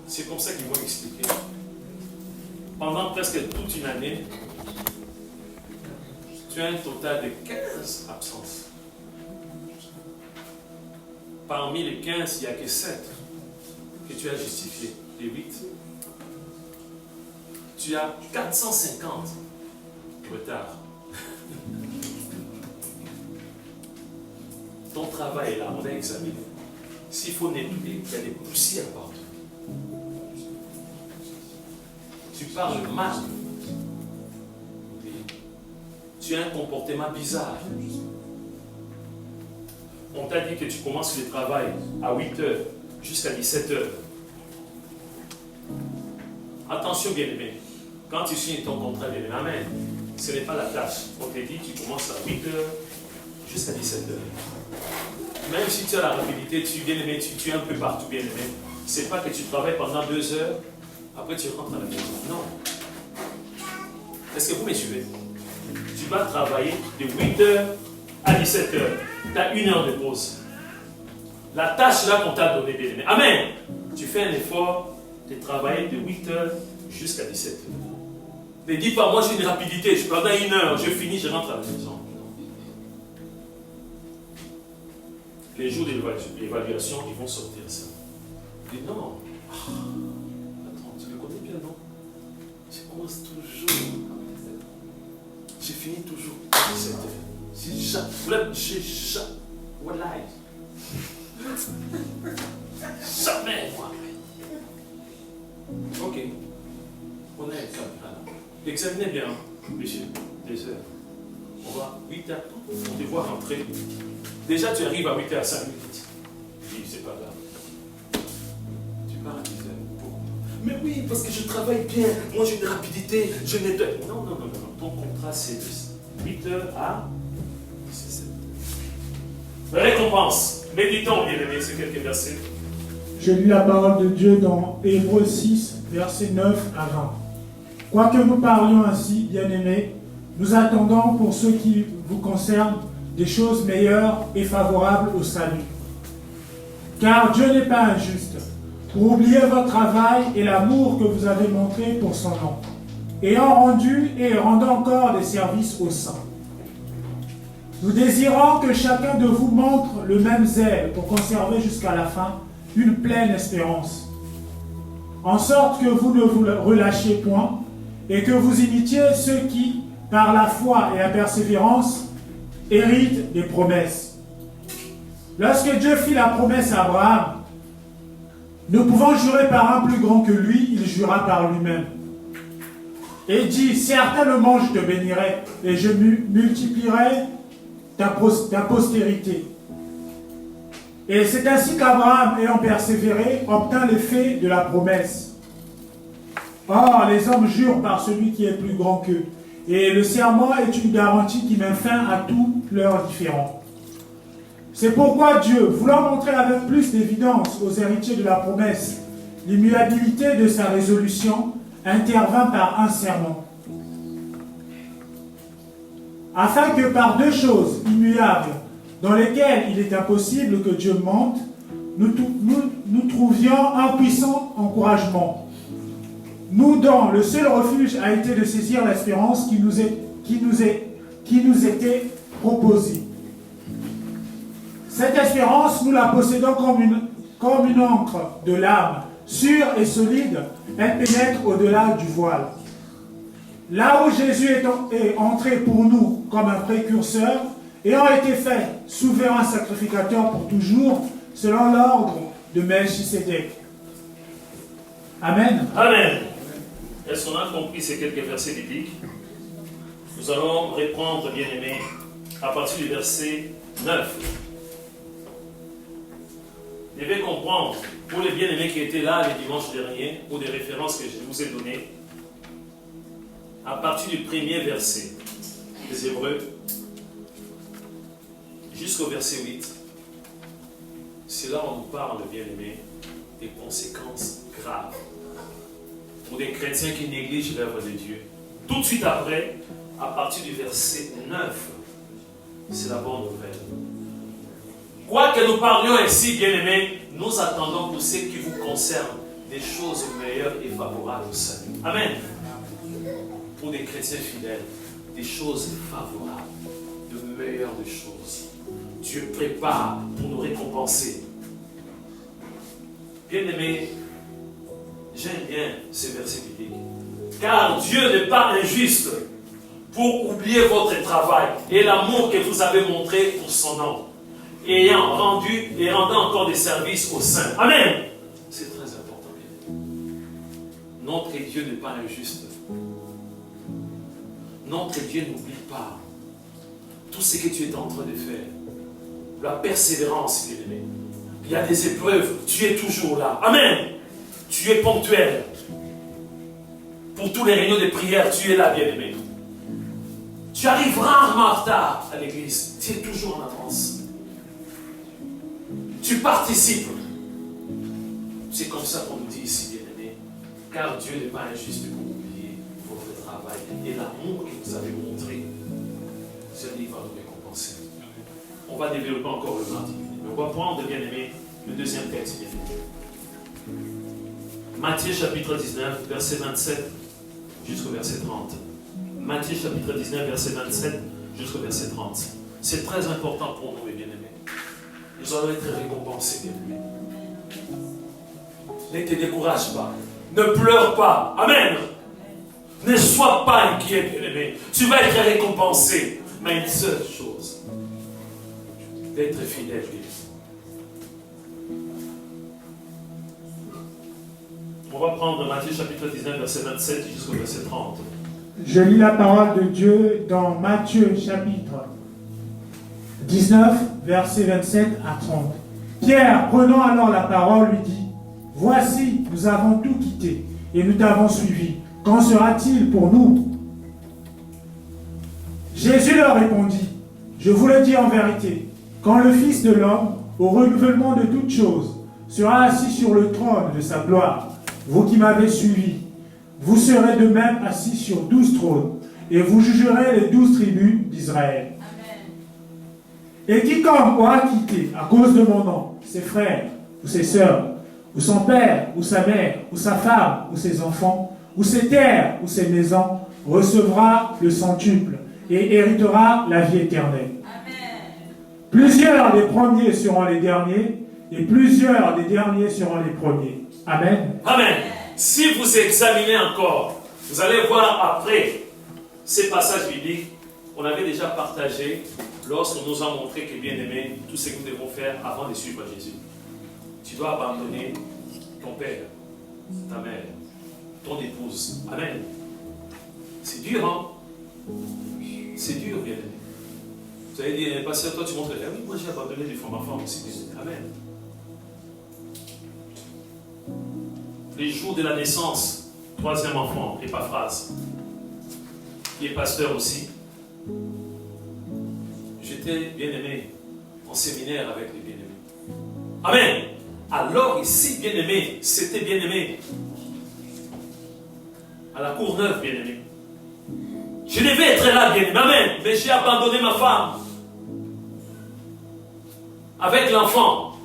C'est comme ça qu'ils vont expliquer. Pendant presque toute une année, tu as un total de 15 absences. Parmi les 15, il n'y a que 7 que tu as justifié. Les 8. Tu as 450 retard. Ton travail est là, on a examiné. S'il faut nettoyer, il y a des poussières partout. Tu parles mal. Tu as un comportement bizarre. On t'a dit que tu commences le travail à 8 heures jusqu'à 17 heures. Attention, bien-aimé. Quand tu signes ton contrat, bien-aimé, amen, ce n'est pas la tâche. On te dit que tu commences à 8 heures jusqu'à 17 heures. Même si tu as la rapidité, tu bien-aimé, tu es un peu partout, bien-aimé. Ce n'est pas que tu travailles pendant 2 heures, après tu rentres à la maison. Non. Est-ce que vous me suivez? Tu vas travailler de 8 heures à 17 heures. Tu as 1 heure de pause. La tâche là qu'on t'a donnée, bien aimé. Amen. Tu fais un effort de travailler de 8 heures jusqu'à 17 heures. Ne dis pas, moi j'ai une rapidité, pendant 1 heure, je finis, je rentre à la maison. Non. Les jours d'évaluation, ils vont sortir ça. Dis non. Attends, commence toujours. Je finis toujours à 17 heures. J'ai jamais, moi. Ok. On est comme examinez bien, messieurs, les heures. On va 8h30. On te voit rentrer. Déjà, tu arrives à 8h05 minutes. Oui, c'est pas grave. Tu pars à 10h. Pourquoi? Mais oui, parce que je travaille bien. Moi, j'ai une rapidité. Je n'ai de... Non. Ton contrat, c'est de 8h à 17h. Récompense. Méditons, bien aimés, ces quelques versets. Je lis la parole de Dieu dans Hébreux 6, versets 9 à 20. Quoique nous parlions ainsi, bien-aimés, nous attendons pour ce qui vous concerne des choses meilleures et favorables au salut. Car Dieu n'est pas injuste pour oublier votre travail et l'amour que vous avez montré pour son nom, ayant rendu et rendant encore des services aux saints. Nous désirons que chacun de vous montre le même zèle pour conserver jusqu'à la fin une pleine espérance, en sorte que vous ne vous relâchiez point et que vous imitiez ceux qui, par la foi et la persévérance, héritent des promesses. Lorsque Dieu fit la promesse à Abraham, nous pouvons jurer par un plus grand que lui, il jura par lui-même. Et dit, certainement je te bénirai et je multiplierai ta postérité. Et c'est ainsi qu'Abraham, ayant persévéré, obtint l'effet de la promesse. Or, les hommes jurent par celui qui est plus grand qu'eux. Et le serment est une garantie qui met fin à tous leurs différends. C'est pourquoi Dieu, voulant montrer avec plus d'évidence aux héritiers de la promesse l'immuabilité de sa résolution, intervint par un serment. Afin que par deux choses immuables, dans lesquelles il est impossible que Dieu mente, nous trouvions un puissant encouragement. Nous dont le seul refuge a été de saisir l'espérance qui nous était proposée. Cette espérance, nous la possédons comme une encre de l'âme, sûre et solide, elle pénètre au-delà du voile. Là où Jésus est entré pour nous comme un précurseur, ayant été fait souverain sacrificateur pour toujours, selon l'ordre de Melchisédek. Amen. Amen. Est-ce qu'on a compris ces quelques versets bibliques? Nous allons reprendre, bien-aimés, à partir du verset 9. Vous devez comprendre, pour les bien-aimés qui étaient là les dimanches derniers, pour des références que je vous ai données, à partir du premier verset des Hébreux, jusqu'au verset 8, c'est là où on nous parle, bien-aimés, des conséquences graves pour des chrétiens qui négligent l'œuvre de Dieu. Tout de suite après, à partir du verset 9, c'est la bonne nouvelle. Quoique nous parlions ainsi, bien-aimés, nous attendons pour ce qui vous concerne des choses meilleures et favorables au salut. Amen. Pour des chrétiens fidèles, des choses favorables, de meilleures des choses. Dieu prépare pour nous récompenser. Bien-aimés, j'aime bien ces versets bibliques. Car Dieu n'est pas injuste pour oublier votre travail et l'amour que vous avez montré pour son nom, ayant rendu et rendant encore des services aux saints. Amen. C'est très important, bien-aimés. Notre Dieu n'est pas injuste. Notre Dieu n'oublie pas tout ce que tu es en train de faire. La persévérance, bien-aimé. Il y a des épreuves, tu es toujours là. Amen. Tu es ponctuel. Pour tous les réunions de prière, tu es là, bien-aimé. Tu arrives rarement en retard à l'église. Tu es toujours en avance. Tu participes. C'est comme ça qu'on nous dit ici, bien-aimé. Car Dieu n'est pas injuste pour oublier votre travail et l'amour que vous avez montré. Celui va nous récompenser. On va développer encore le mardi. On va prendre, bien-aimé, le deuxième texte, bien-aimé. Matthieu chapitre 19, verset 27 jusqu'au verset 30. Matthieu chapitre 19, verset 27 jusqu'au verset 30. C'est très important pour nous, bien-aimés. Nous allons être récompensés, bien-aimés. Ne te décourage pas. Ne pleure pas. Amen. Ne sois pas inquiet, bien-aimé. Tu vas être récompensé. Mais une seule chose, d'être fidèle. On va prendre Matthieu chapitre 19, verset 27 jusqu'au verset 30. Je lis la parole de Dieu dans Matthieu chapitre 19, versets 27 à 30. Pierre, prenant alors la parole, lui dit, « Voici, nous avons tout quitté et nous t'avons suivi. Qu'en sera-t-il pour nous ?» Jésus leur répondit, « Je vous le dis en vérité, quand le Fils de l'homme, au renouvellement de toutes choses, sera assis sur le trône de sa gloire, vous qui m'avez suivi, vous serez de même assis sur 12 trônes, et vous jugerez les 12 tribus d'Israël. Et quiconque aura quitté, à cause de mon nom, ses frères, ou ses sœurs, ou son père, ou sa mère, ou sa femme, ou ses enfants, ou ses terres, ou ses maisons, recevra le centuple, et héritera la vie éternelle. Amen. Plusieurs des premiers seront les derniers, et plusieurs des derniers seront les premiers. Amen. Amen. Si vous examinez encore, vous allez voir après ces passages bibliques, on avait déjà partagé lorsqu'on nous a montré que, bien aimé, tout ce que nous devons faire avant de suivre Jésus. Tu dois abandonner ton père, ta mère, ton épouse. Amen. C'est dur, hein? C'est dur, bien aimé. Vous allez dire, pasteur, toi tu montres, ah oui, moi j'ai abandonné ma femme aussi. Amen. Les jours de la naissance, troisième enfant, Épaphras, qui est pasteur aussi. J'étais bien-aimé en séminaire avec les bien-aimés. Amen. Alors ici, bien-aimé, c'était bien-aimé. À la Courneuve, bien-aimé. Je devais être là, bien-aimé. Amen. Mais j'ai abandonné ma femme. Avec l'enfant.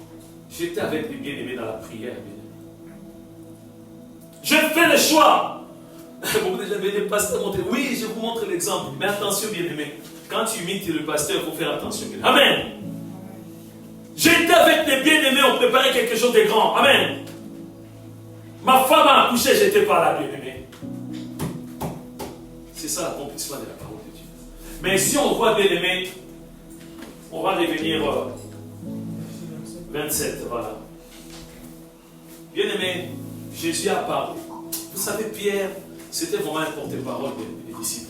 J'étais avec les bien-aimés dans la prière, bien-aimé. Je fais le choix. Vous avez des pasteurs montré. Oui, je vous montre l'exemple. Mais attention, bien-aimé. Quand tu imites le pasteur, il faut faire attention. Amen. J'étais avec les bien-aimés, on préparait quelque chose de grand. Amen. Ma femme a accouché, j'étais pas là, bien-aimé. C'est ça l'accomplissement de la parole de Dieu. Mais si on voit bien-aimé, on va revenir 27, voilà. Bien-aimé, Jésus a parlé. Vous savez, Pierre, c'était vraiment un porte-parole des disciples.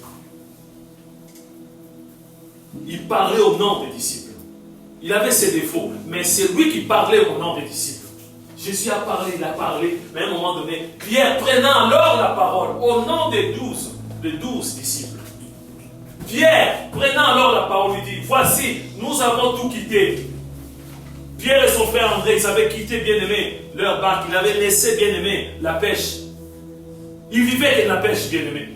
Il parlait au nom des disciples. Il avait ses défauts, mais c'est lui qui parlait au nom des disciples. Jésus a parlé, il a parlé, mais à un moment donné, Pierre prenant alors la parole au nom des 12 disciples. Pierre prenant alors la parole, lui dit, voici, nous avons tout quitté. Pierre et son frère André, ils avaient quitté, bien-aimé, leur barque. Ils avaient laissé, bien-aimé, la pêche. Ils vivaient de la pêche, bien-aimé.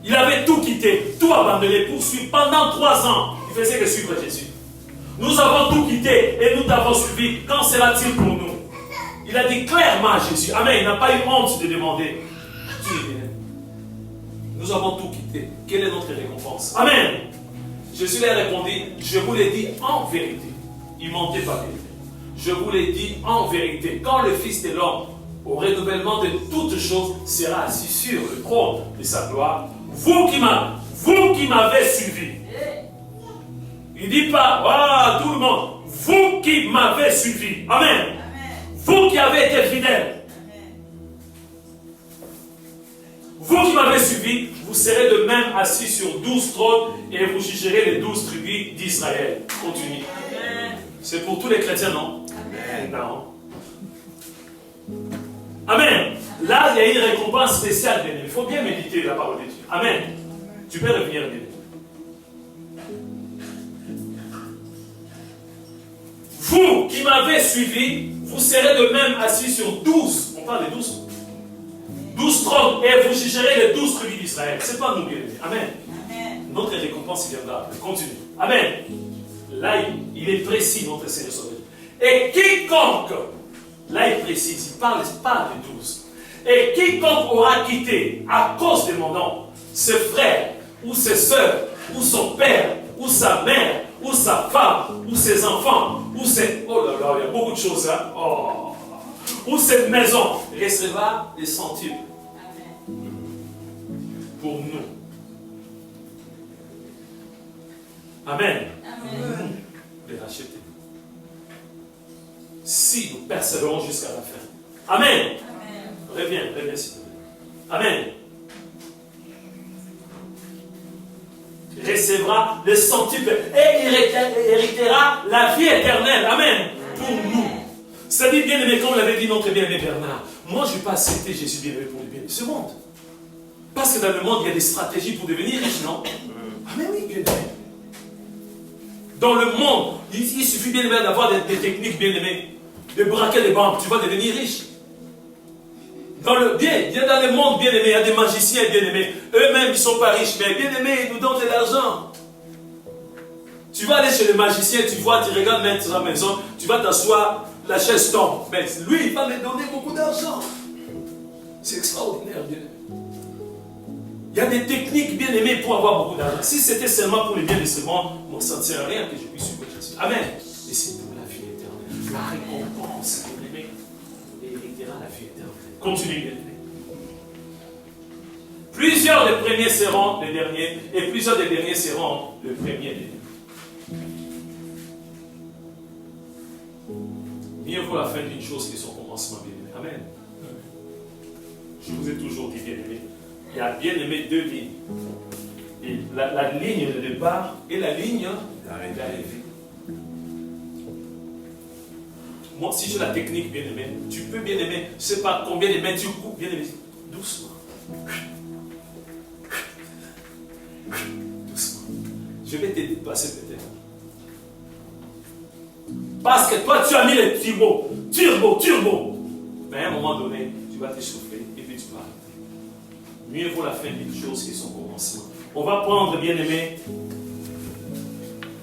Il avait tout quitté, tout abandonné pour suivre. Pendant 3 ans, il faisait que suivre Jésus. Nous avons tout quitté et nous t'avons suivi. Qu'en sera-t-il pour nous? Il a dit clairement à Jésus. Amen. Il n'a pas eu honte de demander. Nous avons tout quitté. Quelle est notre récompense? Amen. Jésus lui a répondu, je vous l'ai dit en vérité. Il mentait pas, vérité. Je vous l'ai dit en vérité. Quand le Fils de l'homme, au renouvellement de toutes choses, sera assis sur le trône de sa gloire, vous qui m'avez suivi. Il ne dit pas, ah, tout le monde, vous qui m'avez suivi. Amen. Amen. Vous qui avez été fidèles. Vous qui m'avez suivi, vous serez de même assis sur 12 trônes et vous jugerez les 12 tribus d'Israël. Continue. C'est pour tous les chrétiens, non? Amen. Non. Amen. Là, il y a une récompense spéciale, bien. Il faut bien méditer la parole de Dieu. Amen. Tu peux revenir, bien. Vous qui m'avez suivi, vous serez de même assis sur 12. On parle de 12. 12 trônes et vous jugerez les 12 tribus d'Israël. C'est pas nous, bien. Amen. Amen. Notre récompense, il viendra. Continue. Amen. Là, il est précis, notre Seigneur Sauveur. Et quiconque, là il précise, il ne parle pas de 12. Et quiconque aura quitté à cause de mon nom, ses frères, ou ses soeurs, ou son père, ou sa mère, ou sa femme, ou ses enfants, ou ses... Oh là là, il y a beaucoup de choses, hein. Oh. Ou cette maison recevra des centuple pour nous. Amen. Amen. Les racheter. Si nous persévérons jusqu'à la fin. Amen. Reviens, s'il te plaît. Amen. Recevra le centuple et héritera la vie éternelle. Amen. Pour nous. C'est-à-dire, bien-aimé, comme l'avait dit notre bien-aimé Bernard, moi je ne vais pas accepter Jésus bien-aimé pour le bien de ce monde. Parce que dans le monde, il y a des stratégies pour devenir riche, non? Ah mais oui, bien-aimé. Dans le monde, il suffit bien-aimé d'avoir des techniques bien-aimées, de braquer les banques, tu vas devenir riche. Dans le monde bien-aimé, il y a des magiciens bien-aimés. Eux-mêmes, ils ne sont pas riches, mais bien-aimés, ils nous donnent de l'argent. Tu vas aller chez le magicien, tu vois, tu regardes même sur la maison, tu vas t'asseoir, la chaise tombe. Mais lui, il va me donner beaucoup d'argent. C'est extraordinaire, bien-aimé. Il y a des techniques bien-aimées pour avoir beaucoup d'argent. Si c'était seulement pour le bien de ce monde, on ne sentirait rien que je puisse suivre Jésus. Amen. Et c'est pour la vie éternelle. La récompense, bien-aimé, héritera la vie éternelle. Continue, bien-aimé. Plusieurs des premiers seront les derniers, et plusieurs des derniers seront le premier des derniers. Mieux vaut la fin d'une chose que son commencement, bien-aimé. Amen. Je vous ai toujours dit, bien-aimé, il y a bien-aimé deux lignes. Et la ligne de départ et la ligne d'arrivée. Moi, si j'ai la technique, bien-aimé, tu peux, bien-aimé, je ne sais pas combien de mètres tu coupes, bien-aimé, doucement. Doucement. Je vais te dépasser peut-être. Parce que toi, tu as mis le turbo. Mais à un moment donné, tu vas t'essouffler et puis tu vas arrêter. Mieux vaut la fin d'une chose que son commencement. On va prendre, bien-aimé,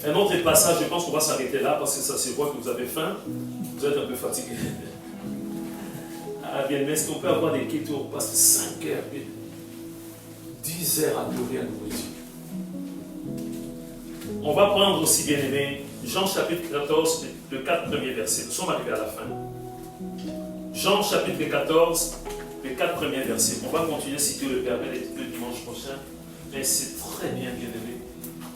un autre passage. Je pense qu'on va s'arrêter là parce que ça se voit que vous avez faim. Vous êtes un peu fatigué. Ah, bien, mais est-ce qu'on peut avoir des kétos? On passe 5 heures, 10 heures à adorer à la nourriture. On va prendre aussi, bien aimé, Jean chapitre 14, le 4 premiers versets. Nous sommes arrivés à la fin. Jean chapitre 14, les 4 premiers versets. On va continuer, si Dieu le permet, le dimanche prochain. Mais c'est très bien, bien aimé.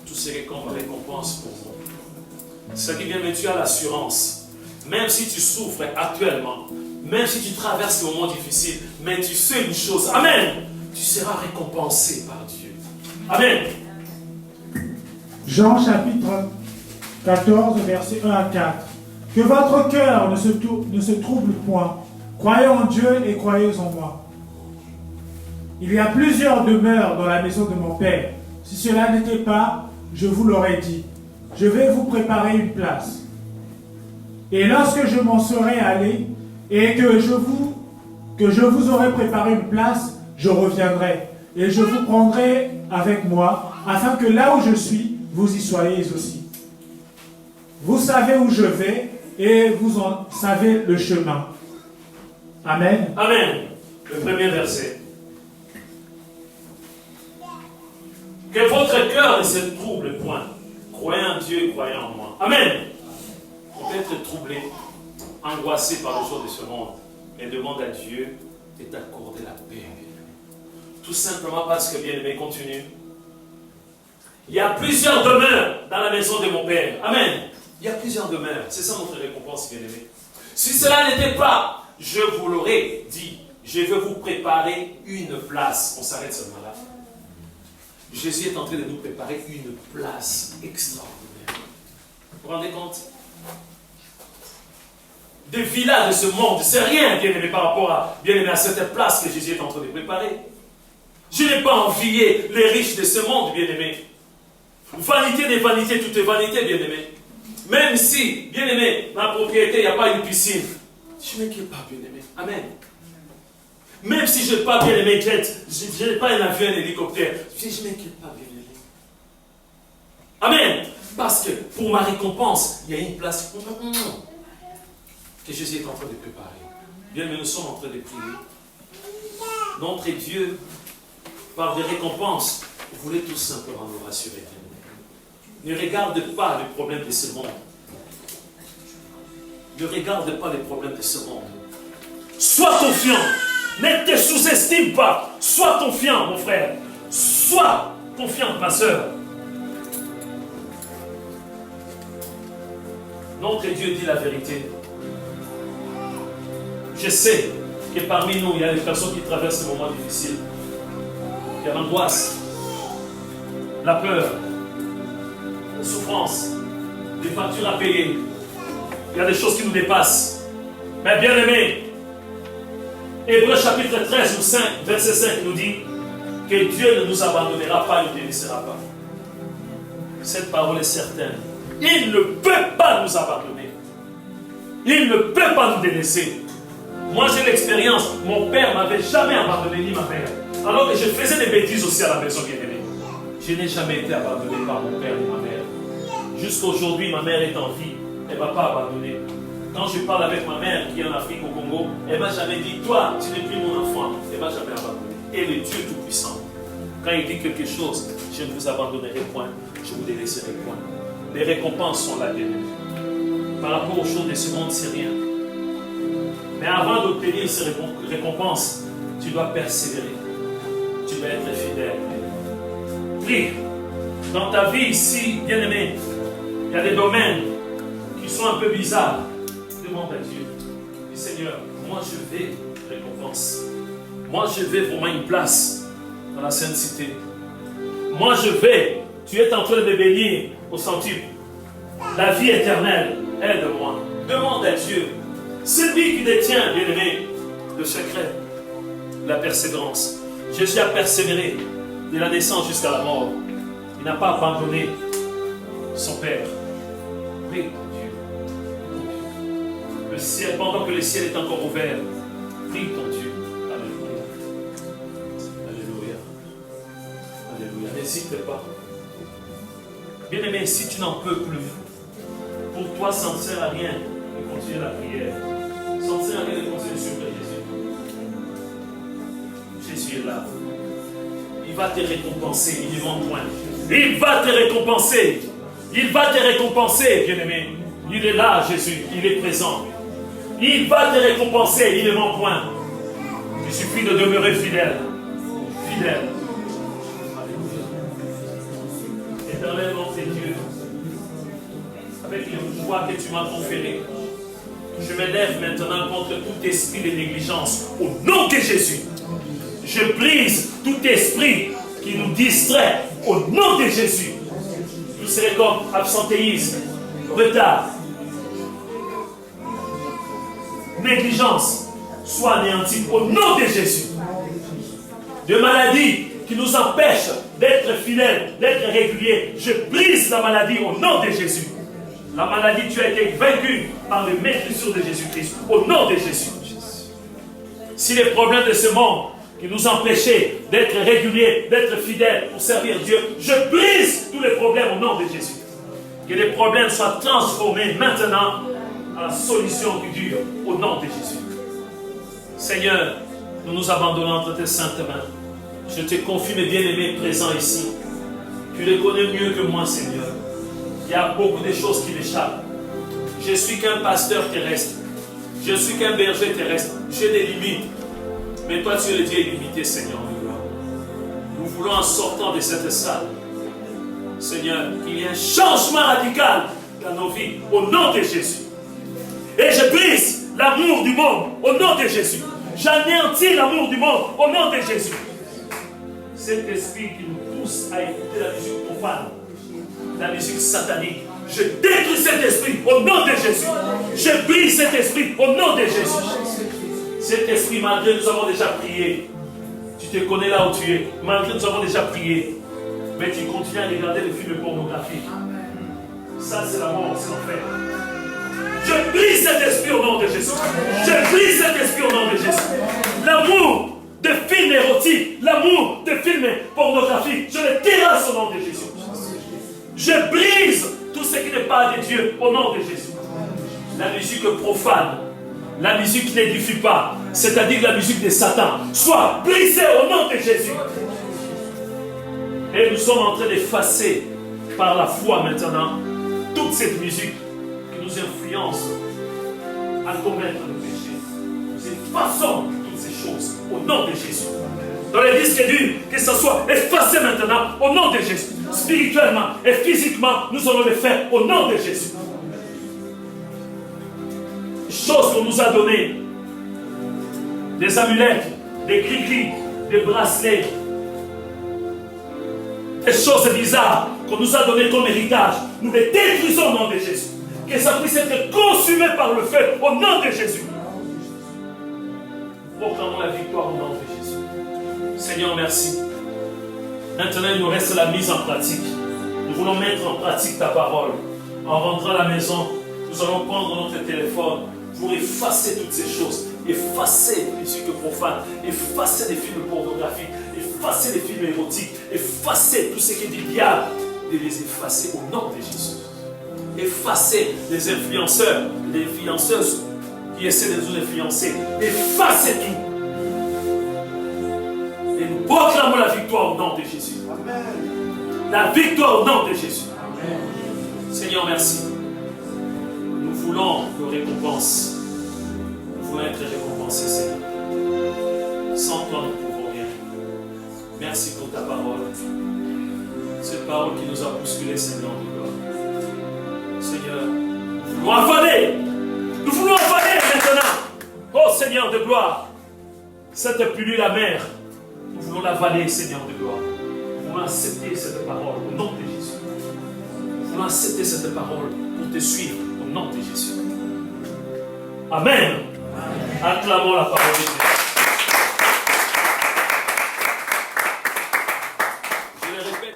Tout serait comme récompense pour vous. Ça dit bien, mais tu as l'assurance. Même si tu souffres actuellement, même si tu traverses des moments difficiles, mais tu sais une chose, amen, tu seras récompensé par Dieu. Amen. Jean chapitre 14, versets 1 à 4. Que votre cœur ne se trouble point. Croyez en Dieu et croyez en moi. Il y a plusieurs demeures dans la maison de mon Père. Si cela n'était pas, je vous l'aurais dit. Je vais vous préparer une place. Et lorsque je m'en serai allé et que je vous aurai préparé une place, je reviendrai et je vous prendrai avec moi, afin que là où je suis, vous y soyez aussi. Vous savez où je vais et vous en savez le chemin. Amen. Amen. Le premier verset. Que votre cœur ne se trouble point. Croyez en Dieu et croyez en moi. Amen. On peut être troublé, angoissé par les choses de ce monde, mais demande à Dieu de t'accorder la paix. Tout simplement parce que, bien aimé, continue. Il y a plusieurs demeures dans la maison de mon Père. Amen. Il y a plusieurs demeures. C'est ça notre récompense, bien aimé. Si cela n'était pas, je vous l'aurais dit, je vais vous préparer une place. On s'arrête seulement là. Jésus est en train de nous préparer une place extraordinaire. Vous vous rendez compte? Des villas de ce monde, c'est rien, bien aimé, par rapport à, bien aimé, à cette place que Jésus est en train de préparer. Je n'ai pas envié les riches de ce monde, bien aimé. Vanité des vanités, tout est vanité, bien aimé. Même si, bien aimé, ma propriété, il n'y a pas une piscine, je ne m'inquiète pas, bien aimé. Amen. Même si je n'ai pas, bien aimé, jet, je n'ai pas un avion, un hélicoptère, je ne m'inquiète pas, bien aimé. Amen. Parce que pour ma récompense, il y a une place que Jésus est en train de préparer. Bien aimé, nous sommes en train de prier. Notre Dieu, par des récompenses, voulait tout simplement nous rassurer. Ne regarde pas les problèmes de ce monde. Ne regarde pas les problèmes de ce monde. Sois confiant. Ne te sous-estime pas. Sois confiant, mon frère. Sois confiante, ma soeur. Notre Dieu dit la vérité. Je sais que parmi nous, il y a des personnes qui traversent des moments difficiles. Il y a l'angoisse, la peur, la souffrance, des factures à payer. Il y a des choses qui nous dépassent. Mais bien aimés, Hébreux chapitre 13 ou 5, verset 5 nous dit que Dieu ne nous abandonnera pas, il ne nous laissera pas. Cette parole est certaine. Il ne peut pas nous abandonner. Il ne peut pas nous délaisser. Moi j'ai l'expérience, mon père ne m'avait jamais abandonné, ni ma mère. Alors que je faisais des bêtises aussi à la maison, bien aimée. Je n'ai jamais été abandonné par mon père ni ma mère. Jusqu'à aujourd'hui, ma mère est en vie. Elle ne m'a pas abandonné. Quand je parle avec ma mère qui est en Afrique, au Congo, elle ne m'a jamais dit, toi, tu n'es plus mon enfant. Elle ne m'a jamais abandonné. Elle est Dieu Tout-Puissant. Quand il dit quelque chose, je ne vous abandonnerai point, je ne vous délaisserai point. Les récompenses sont là, bien aimés. Par rapport aux choses de ce monde, c'est rien. Mais avant d'obtenir ces récompenses, tu dois persévérer. Tu dois être fidèle. Prie. Dans ta vie ici, bien-aimé, il y a des domaines qui sont un peu bizarres. Demande à Dieu. Dis Seigneur, moi je vais récompense. Moi je vais vraiment une place dans la Sainte Cité. Moi je vais. Tu es en train de me bénir au centuple. La vie éternelle, aide-moi. Demande à Dieu. C'est lui qui détient, bien-aimé, le secret, la persévérance. Jésus a persévéré de la naissance jusqu'à la mort. Il n'a pas abandonné son Père. Prie ton Dieu. Le ciel, pendant que le ciel est encore ouvert, prie ton Dieu. Alléluia. Alléluia. Alléluia. N'hésite pas. Bien-aimé, si tu n'en peux plus, pour toi, ça ne sert à rien de continuer la prière. Ça ne sert à rien de continuer sur Jésus. Jésus est là. Il va te récompenser, il ne ment point. Il va te récompenser. Il va te récompenser, bien-aimé. Il est là, Jésus, il est présent. Il va te récompenser, il ne ment point. Il suffit de demeurer fidèle. Fidèle. Éternel, mon Dieu, avec les joies que tu m'as conférées, je m'élève maintenant contre tout esprit de négligence. Au nom de Jésus, je brise tout esprit qui nous distrait. Au nom de Jésus, tout serait comme absentéisme, retard, négligence, soit anéanti. Au nom de Jésus, de maladies qui nous empêchent d'être fidèles, d'être réguliers, je brise la maladie au nom de Jésus. La maladie, tu as été vaincu par les maîtrisures de Jésus-Christ. Au nom de Jésus. Si les problèmes de ce monde qui nous empêchaient d'être réguliers, d'être fidèles pour servir Dieu, je brise tous les problèmes au nom de Jésus. Que les problèmes soient transformés maintenant en la solution qui dure au nom de Jésus. Seigneur, nous nous abandonnons entre tes saintes mains. Je te confie mes bien-aimés présents ici. Tu les connais mieux que moi, Seigneur. Il y a beaucoup de choses qui m'échappent. Je suis qu'un pasteur terrestre. Je suis qu'un berger terrestre. J'ai des limites. Mais toi, tu es le Dieu illimité, Seigneur. Nous voulons, en sortant de cette salle, Seigneur, qu'il y ait un changement radical dans nos vies, au nom de Jésus. Et je brise l'amour du monde, au nom de Jésus. J'anéantis l'amour du monde, au nom de Jésus. Cet esprit qui nous pousse à écouter la musique profane, la musique satanique, je détruis cet esprit au nom de Jésus. Je brise cet esprit au nom de Jésus. Cet esprit, malgré nous avons déjà prié, tu te connais là où tu es, malgré nous avons déjà prié, mais tu continues à regarder les films pornographiques. Ça, c'est la mort, c'est l'enfer. Je brise cet esprit au nom de Jésus. Je brise cet esprit au nom de Jésus. L'amour de films érotiques, l'amour de films pornographiques, je le terrasse au nom de Jésus. Je brise tout ce qui n'est pas de Dieu au nom de Jésus. La musique profane, la musique qui n'édifie pas, c'est-à-dire la musique de Satan, soit brisée au nom de Jésus. Et nous sommes en train d'effacer par la foi maintenant toute cette musique qui nous influence à commettre le péché. Nous effaçons toutes ces choses au nom de Jésus. Dans les disques durs, que ce soit effacé maintenant au nom de Jésus. Spirituellement et physiquement, nous allons le faire au nom de Jésus. Les choses qu'on nous a données, des amulettes, des gris-gris, des bracelets, des choses bizarres qu'on nous a données comme héritage, nous les détruisons au nom de Jésus. Que ça puisse être consumé par le feu au nom de Jésus. Proclamons la victoire au nom de Jésus. Seigneur, merci. Maintenant, il nous reste la mise en pratique. Nous voulons mettre en pratique ta parole. En rentrant à la maison, nous allons prendre notre téléphone pour effacer toutes ces choses. Effacer les musiques profanes, effacer les films pornographiques, effacer les films érotiques, effacer tout ce qui est du diable, de les effacer au nom de Jésus. Effacer les influenceurs, les influenceuses qui essaient de nous influencer. Effacer tout. Et nous proclamons la victoire au nom de Jésus. Amen. La victoire au nom de Jésus. Amen. Seigneur, merci. Nous voulons te récompenser. Nous voulons être récompensés, Seigneur. Sans toi, nous ne pouvons rien. Merci pour ta parole. Cette parole qui nous a bousculés, Seigneur de gloire. Seigneur, nous voulons avaler. Nous voulons avaler maintenant. Oh Seigneur de gloire. Cette pilule amère, nous voulons l'avaler, Seigneur de gloire. Nous voulons accepter cette parole au nom de Jésus. Nous voulons accepter cette parole pour te suivre au nom de Jésus. Amen. Acclamons la parole de Dieu.